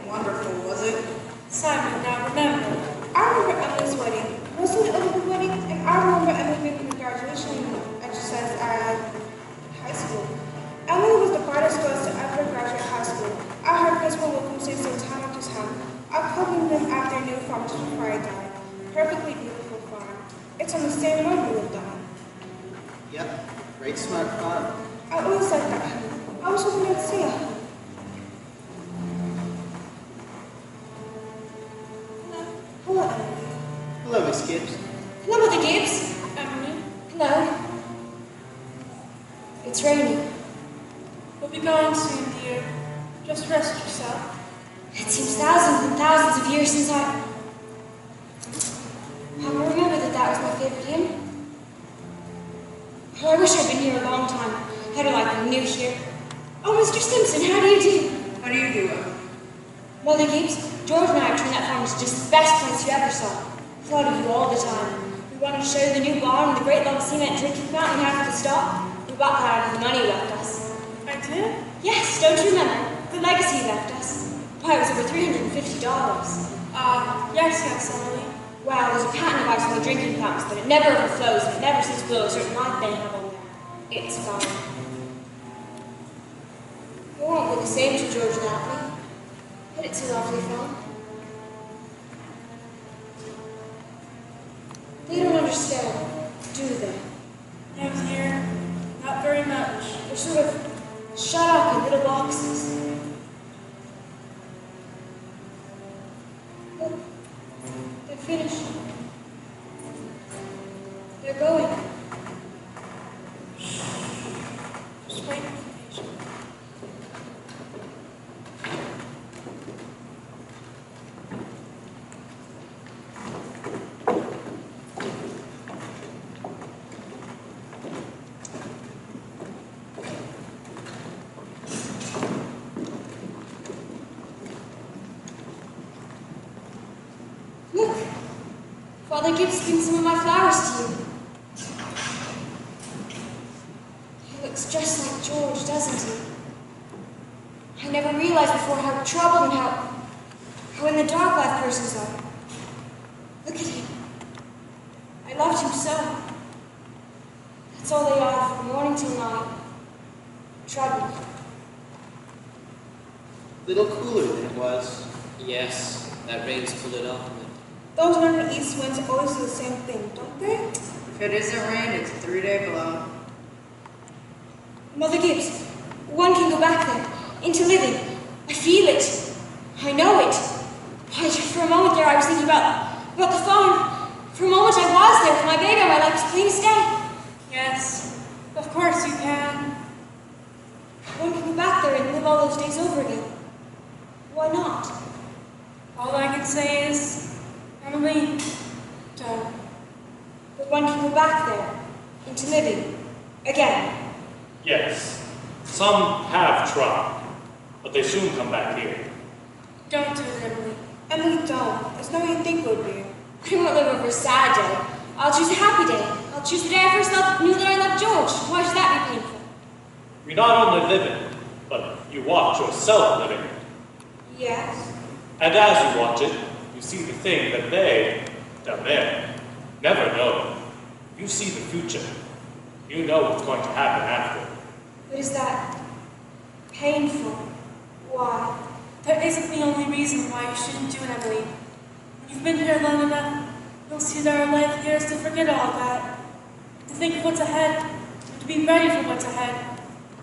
Speaker 15: wonderful, was it? Simon, now remember. I remember Emily's wedding. Wasn't it a lovely wedding? And I remember Emily making the graduation exercise at high school. Emily was the brightest girl to ever graduate high school. I heard Principal Wilkins say some time after time. I covered them after a new farm just before I died. Perfectly beautiful farm. It's on the same road we lived on.
Speaker 6: Yep, great smart farm.
Speaker 15: I always liked that. I was hoping I'd see her. Hello, Emily.
Speaker 6: Hello, Miss Gibbs.
Speaker 15: Hello, Mother Gibbs. Emily. Hello. It's raining. We'll be gone soon, dear. Just rest yourself. It seems thousands and thousands of years since I remember that was my favorite hymn. Oh, I wish I'd been here a long time. I'd have liked being new here. Oh, Mr. Simpson, how do you do?
Speaker 11: How do you do, Em?
Speaker 15: Mother Gibbs, George and I have turned that farm into just the best place you ever saw. Thought of you all the time. We wanted to show you the new barn and the great long cement drinking fountain half the stock. We bought that out of the money you left us.
Speaker 2: I did?
Speaker 15: Yes, don't you remember? The legacy you left us. Why, it was over $350.
Speaker 2: Yes, Emily.
Speaker 15: Wow, there's a patent device on the drinking fountains, but it never overflows and it never seems below a certain light they have on there. It's fine. It won't be the same to George and Emily, but it's a lovely farm. They don't understand, do they?
Speaker 2: No, dear. Not very much.
Speaker 15: They're sort of shut up in little boxes. Look, they're finished. They're going.
Speaker 2: Just wait.
Speaker 15: Look, Father Gibbs brings some of my flowers to you. He looks just like George, doesn't he? I never realized before how troubled and how in the dark life persons are. Look at him. I loved him so. That's all they are from morning till night. Troubled.
Speaker 6: Little cooler than it was.
Speaker 10: Yes, that rain's cooled it off.
Speaker 15: Those northern east winds always do the same thing, don't they?
Speaker 11: If it isn't rain, it's a 3-day blow.
Speaker 15: Mother Gibbs, one can go back there, into living. I feel it. I know it. Why, for a moment there I was thinking about the farm. For a moment I was there with my baby on my lap as plain as day.
Speaker 2: Yes, of course you can.
Speaker 15: One can go back there and live all those days over again. Why not?
Speaker 2: All I can say is, Emily, don't.
Speaker 15: But one can go back there, into living, again.
Speaker 14: Yes, some have tried, but they soon come back here.
Speaker 2: Don't do it, Emily.
Speaker 15: Emily, don't. There's no way you think would be. I won't live over a sad day. I'll choose a happy day. I'll choose the day I first knew that I loved George. Why should that be painful?
Speaker 14: You not only live it, but you watch yourself living it.
Speaker 15: Yes.
Speaker 14: And as you watch it, you see the thing that they, down there, never know. You see the future. You know what's going to happen after.
Speaker 15: But is that painful? Why?
Speaker 2: That isn't the only reason why you shouldn't do it, Emily. When you've been here long enough, you'll see that our life here is to forget all that. To think of what's ahead, and to be ready for what's ahead.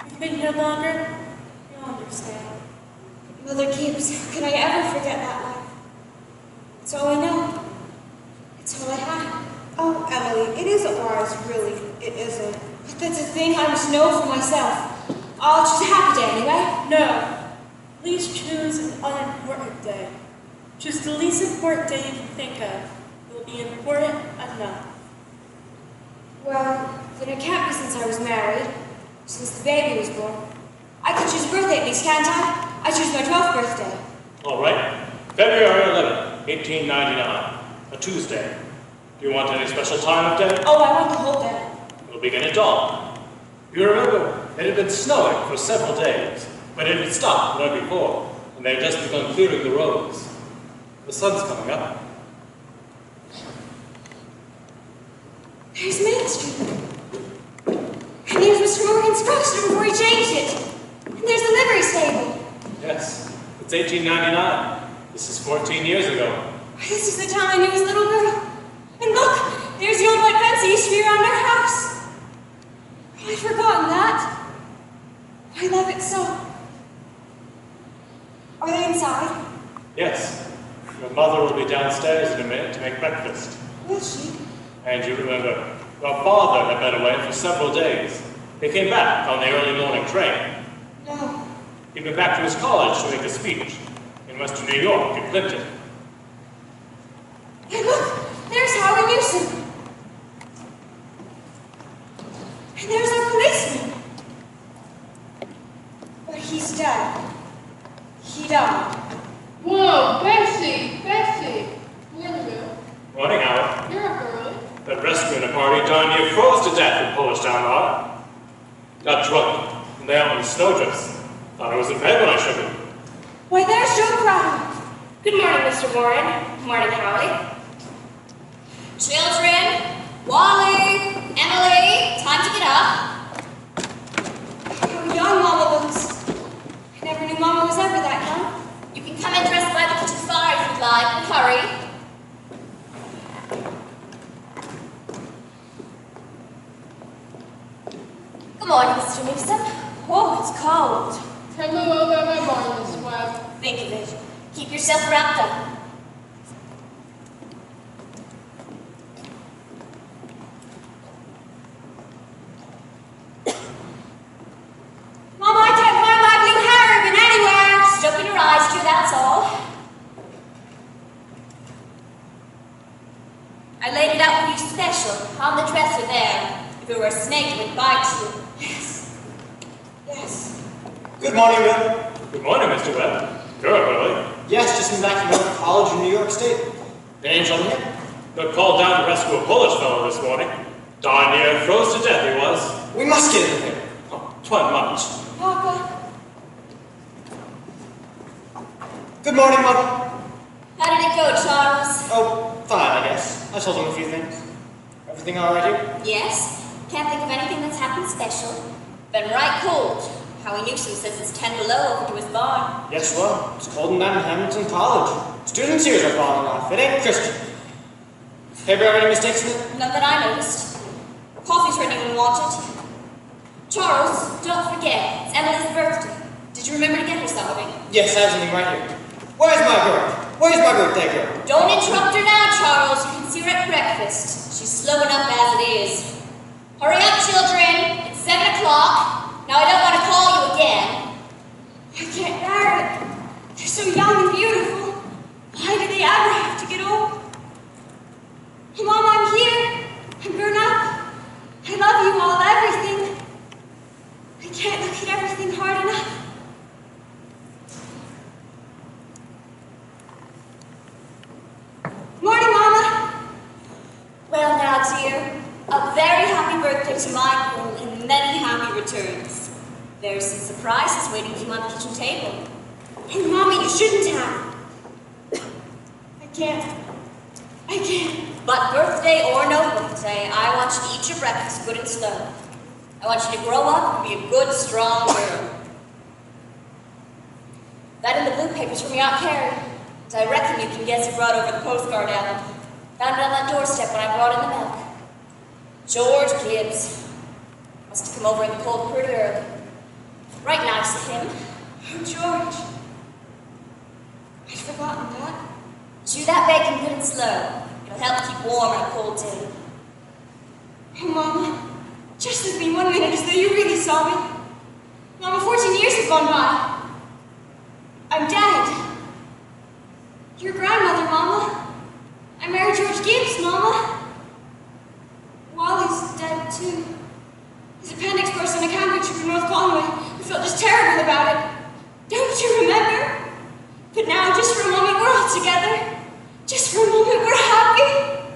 Speaker 2: If you've been here longer, you'll understand.
Speaker 15: Mother Gibbs, how can I ever forget that life? It's all I know. It's all I had.
Speaker 16: Oh, Emily, it isn't wise, really. It isn't.
Speaker 8: But that's a thing I must know for myself. I'll choose a happy day anyway.
Speaker 2: No. Please choose an unimportant day. Choose the least important day you can think of. It will be important enough.
Speaker 8: Well, then it can't be since I was married, since the baby was born. I could choose a birthday at least, can't I? I choose my 12th birthday.
Speaker 14: All right. February 11th, 1899. A Tuesday. Do you want any special time of day?
Speaker 8: Oh, I want the whole day.
Speaker 14: It'll begin at dawn. You remember, it had been snowing for several days, but it had stopped the night before, and they had just begun clearing the roads. The sun's coming up.
Speaker 8: There's Main Street. And there's Mr. Morgan's drugstore before he changed it. And there's the livery stable.
Speaker 14: Yes, it's 1899. This is 14 years ago.
Speaker 8: This is the town I knew as a little girl. And look, there's the old white fence that used to be around our house. I'd forgotten that. I love it so. Are they inside?
Speaker 14: Yes. Your mother will be downstairs in a minute to make breakfast.
Speaker 8: Will she?
Speaker 14: And you remember, your father had been away for several days. He came back on the early morning train.
Speaker 8: No.
Speaker 14: He'd been back to his college to make a speech in Western New York at Clinton.
Speaker 8: Hey, look! There's Howie Newsom. And there's our policeman. But he's dead. He died.
Speaker 4: Whoa, Bessie! Bessie! Morning, Bill.
Speaker 14: Morning, Howard.
Speaker 4: You're up early.
Speaker 14: That rescue in a party darn near froze to death in Polish Town Bar. Got drunk, and they out in snowdrifts. Thought I was in bed when I shook him.
Speaker 8: Why, there's Joe Crowder.
Speaker 15: Good morning, Mr. Warren. Good morning, Holly.
Speaker 5: Children, Wally, Emily, time to get up.
Speaker 8: How young Mama looks. I never knew Mama was ever that young.
Speaker 5: You can come and dress by the kitchen fire if you'd like, but hurry. Good morning, Mr. Newsom.
Speaker 8: Oh, it's cold.
Speaker 4: Tell me all about my barn, Miss Webb.
Speaker 5: Think of it. Keep yourself wrapped up.
Speaker 8: Mama, I can't find my blue hair ribbon anywhere.
Speaker 5: Just open your eyes, dear, that's all. I laid it out for you special, on the dresser there. If it were a snake, it would bite you.
Speaker 8: Yes. Yes.
Speaker 3: Good morning, Bill.
Speaker 14: Good morning, Mr. Webb. You're up early.
Speaker 3: Yes, just been back from college in New York State. Been any trouble yet?
Speaker 14: Got called down to rescue a Polish fellow this morning. Darn near froze to death he was.
Speaker 3: We must get him here.
Speaker 14: Oh, 'twa'n't much.
Speaker 8: Papa.
Speaker 3: Good morning, Mother.
Speaker 5: How did it go, Charles?
Speaker 3: Oh, fine, I guess. I told him a few things. Everything all right here?
Speaker 5: Yes. Can't think of anything that's happened special. Been right cold. Howie Newsom says it's 10 below over to his barn.
Speaker 3: Yes, well, it's cold in Hamilton College. Students' ears are falling off. It ain't Christian. Have you ever any mistakes in it?
Speaker 5: None that I noticed. Coffee's ready when wanted. Charles, don't forget, it's Emily's birthday. Did you remember to get her something?
Speaker 3: Yes, I have something right here. Where's my girl? Where's my birthday girl?
Speaker 5: Don't interrupt her now, Charles. You can see her at breakfast. She's slow enough as it is. Hurry up, children. It's 7 o'clock. Now, I don't want to call you again.
Speaker 8: I can't bear it. They're so young and beautiful. Why do they ever have to get old? Mom, I'm here. I'm grown up. I love you all, everything. I can't look at everything hard enough. Morning, Mama.
Speaker 5: Well, now, dear, a very happy birthday to Michael and many happy returns. There's some surprises waiting for you on the kitchen table.
Speaker 8: And Mommy, you shouldn't have. I can't.
Speaker 5: But birthday or no birthday, I want you to eat your breakfast good and slow. I want you to grow up and be a good, strong girl. That in the blue paper's from your Aunt Carrie. And I reckon you can guess who brought over the postcard album. Found it on that doorstep when I brought in the milk. George Gibbs. Must have come over in the cold pretty early. Right nice of him.
Speaker 8: Oh, George. I'd forgotten that.
Speaker 5: Chew that bacon good and slow. It'll help keep warm on a cold day.
Speaker 8: Oh, Mama. Just look at me 1 minute as though you really saw me. Mama, 14 years have gone by. I'm dead. Your grandmother, Mama. I married George Gibbs, Mama. Wally's dead too. His appendix burst on a camping trip from North Conway. I felt just terrible about it. Don't you remember? But now, just for a moment, we're all together. Just for a moment, we're happy.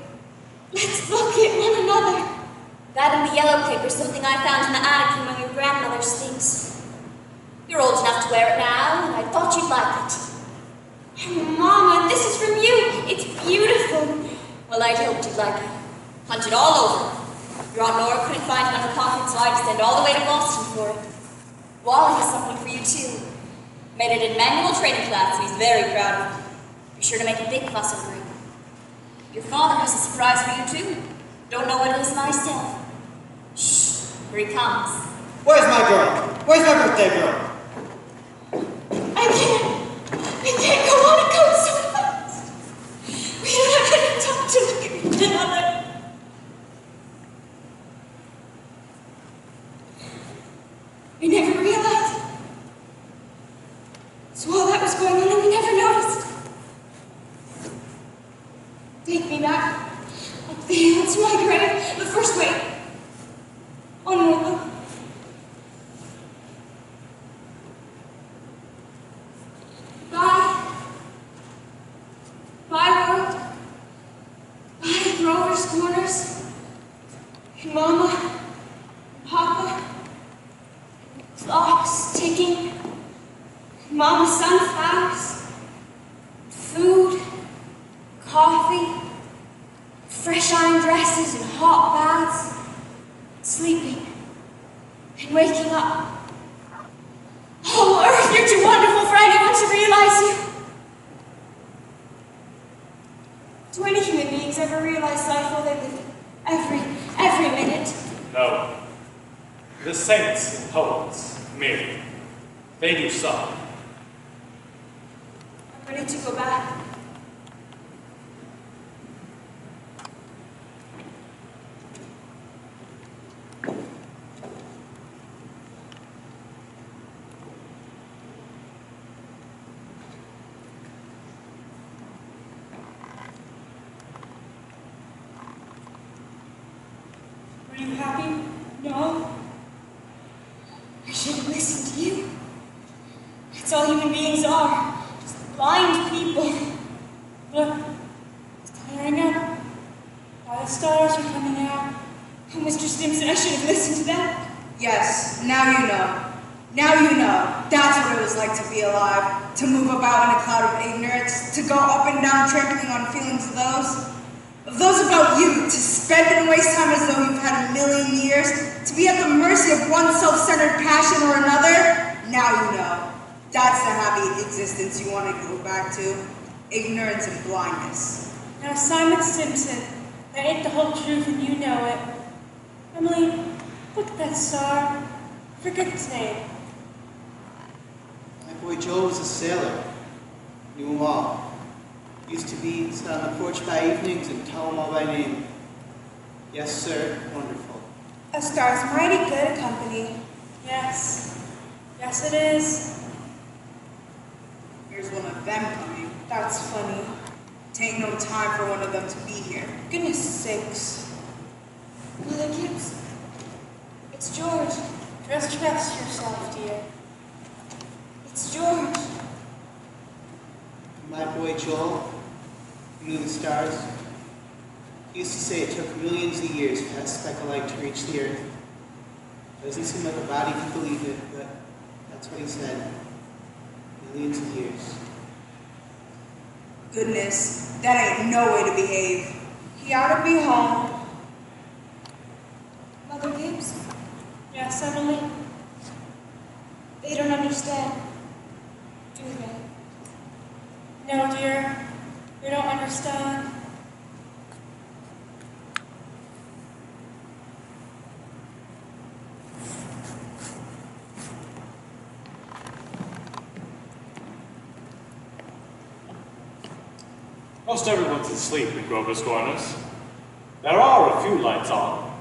Speaker 8: Let's look at one another.
Speaker 5: That and the yellow paper, something I found in the attic from one of your grandmother's things. You're old enough to wear it now, and I thought you'd like it.
Speaker 8: Oh, Mama, this is from you. It's beautiful.
Speaker 5: Well, I'd hoped you'd like it. Hunted all over. Your Aunt Nora couldn't find it in her pocket, so I had to send all the way to Boston for it. Wally has something for you, too. Made it in manual training class, and he's very proud of it. Be sure to make a big fuss over it. Your father has a surprise for you, too. Don't know what it is myself. Shh, here he comes.
Speaker 3: Where's my girl? Where's my birthday girl?
Speaker 8: I can't go on, it goes so fast. We don't have any time to look at one another. I never realized. So all that was going on and we never noticed. Take me back. Up the hill to my grave. But first wait. One more look. Bye. Bye, world. Bye, Grover's Corners. And Mama. And Papa. Clocks ticking. Mama sunflowers. Food. Coffee. Fresh iron dresses and hot baths. Sleeping. And waking up. Oh, Earth, you're too wonderful for anyone to realize you. Do any human beings ever realize life while they live it? Every minute?
Speaker 14: No. The saints and poets, merely. They do some.
Speaker 8: I'm ready to go back.
Speaker 2: Were you happy? No?
Speaker 8: I should have listened to you. That's all human beings are. Just blind people.
Speaker 2: Look, it's clearing up. All the stars are coming out.
Speaker 8: Oh, Mr. Stimson, I should have listened to that.
Speaker 11: Yes, now you know. Now you know. That's what it was like to be alive. To move about in a cloud of ignorance. To go up and down trampling on feelings of those. Of those about you. To spend and waste time as though you've had a million years. To be at the mercy of one self-centered passion or another. Now you know. That's the happy existence you want to go back to. Ignorance and blindness.
Speaker 2: Now, Simon Simpson, that ain't the whole truth and you know it. Emily, look at that star. Forget its name.
Speaker 6: My boy Joel was a sailor. Knew them all. Used to be sit on the porch by evenings and tell them all by name. Yes, sir. Wonderful.
Speaker 12: A star's mighty good company.
Speaker 2: Yes. Yes, it is.
Speaker 11: Here's one of them coming.
Speaker 12: That's funny.
Speaker 11: Take no time for one of them to be here.
Speaker 12: Goodness sakes.
Speaker 8: Mother Gibbs. It's George.
Speaker 2: Just trust yourself, dear.
Speaker 8: It's George.
Speaker 6: My boy Joel, who knew the stars, he used to say it took millions of years for that speck of light to reach the earth. Doesn't seem like a body could believe it, but that's what he said. Millions of years.
Speaker 11: Goodness, that ain't no way to behave.
Speaker 12: He ought to be home.
Speaker 8: Mother Gibbs.
Speaker 2: Yes, Emily?
Speaker 8: They don't understand. Do they?
Speaker 2: No, dear. They don't understand.
Speaker 14: Most everyone's asleep in Grover's Corners. There are a few lights on,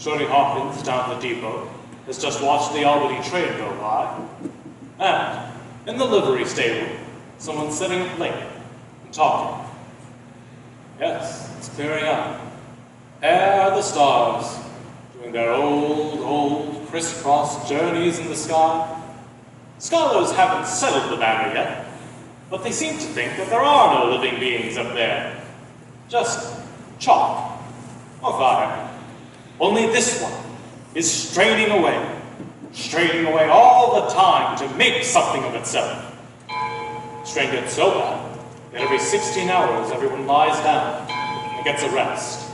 Speaker 14: Shorty Hawkins down at the depot has just watched the Albany train go by. And in the livery stable, someone's sitting up late and talking. Yes, it's clearing up. There are the stars, doing their old crisscross journeys in the sky. Scholars haven't settled the matter yet, but they seem to think that there are no living beings up there. Just chalk or fire. Only this one is straining away all the time to make something of itself. Strain gets so bad that every 16 hours everyone lies down and gets a rest.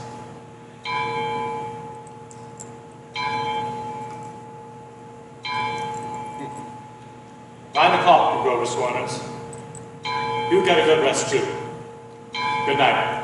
Speaker 14: Nine o'clock in Grover's Corners. You get a good rest too. Good night.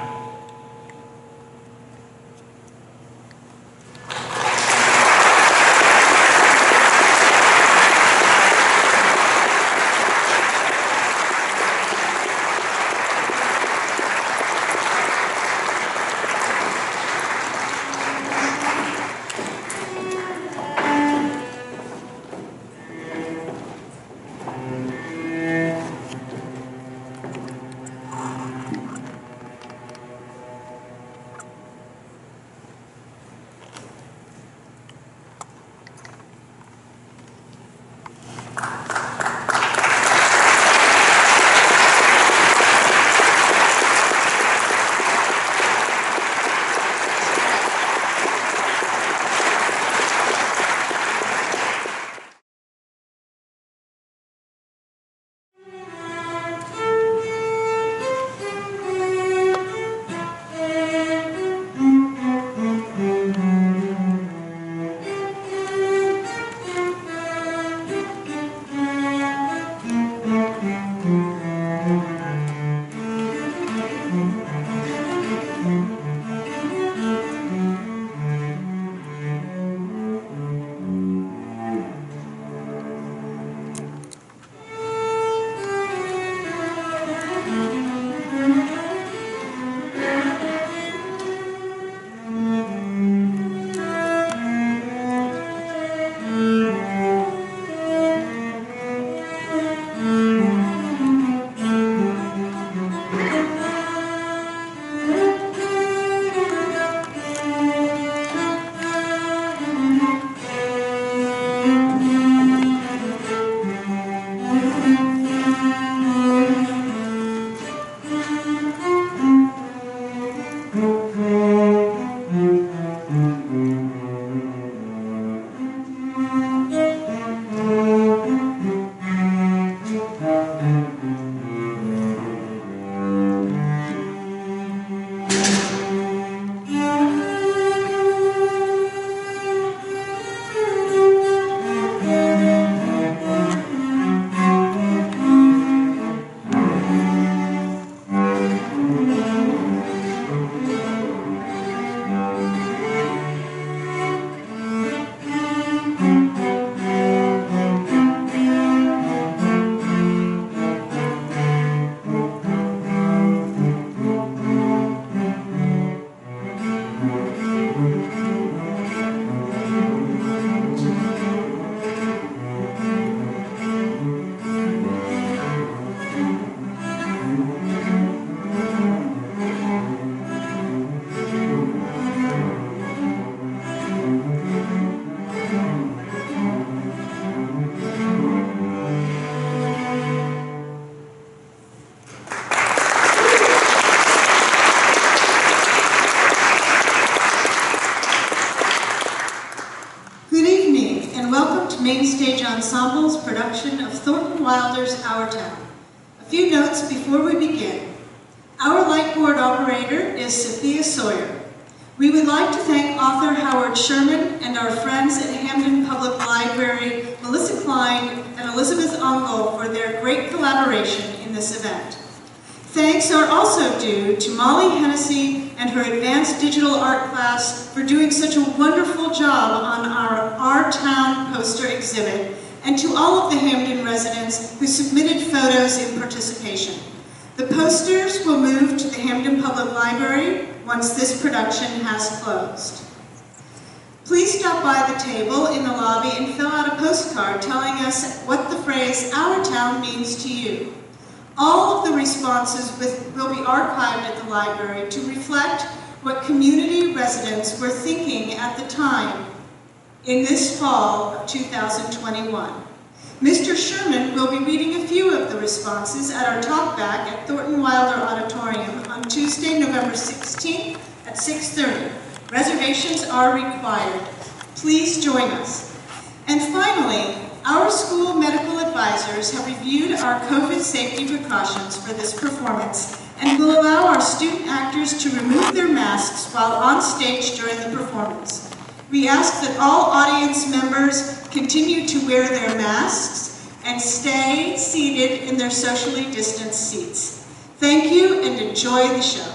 Speaker 16: Main Stage Ensemble's production of Thornton Wilder's Our Town. A few notes before we begin. Our lightboard operator is Sophia Sawyer. We would like to thank author Howard Sherman and our friends at Hamden Public Library, Melissa Klein and Elizabeth Ongol, for their great collaboration in this event. Thanks are also due to Molly Hennessy and her advanced digital art class for doing such a wonderful job on our Town poster exhibit, and to all of the Hamden residents who submitted photos in participation. The posters will move to the Hamden Public Library once this production has closed. Please stop by the table in the lobby and fill out a postcard telling us what the phrase "Our Town" means to you. All of the responses will be archived at the library to reflect what community residents were thinking at the time in this fall of 2021. Mr. Sherman will be reading a few of the responses at our talkback at Thornton Wilder Auditorium on Tuesday, November 16th at 6:30. Reservations are required. Please join us. And finally, our school medical advisors have reviewed our COVID safety precautions for this performance and will allow our student actors to remove their masks while on stage during the performance. We ask that all audience members continue to wear their masks and stay seated in their socially distanced seats. Thank you and enjoy the show.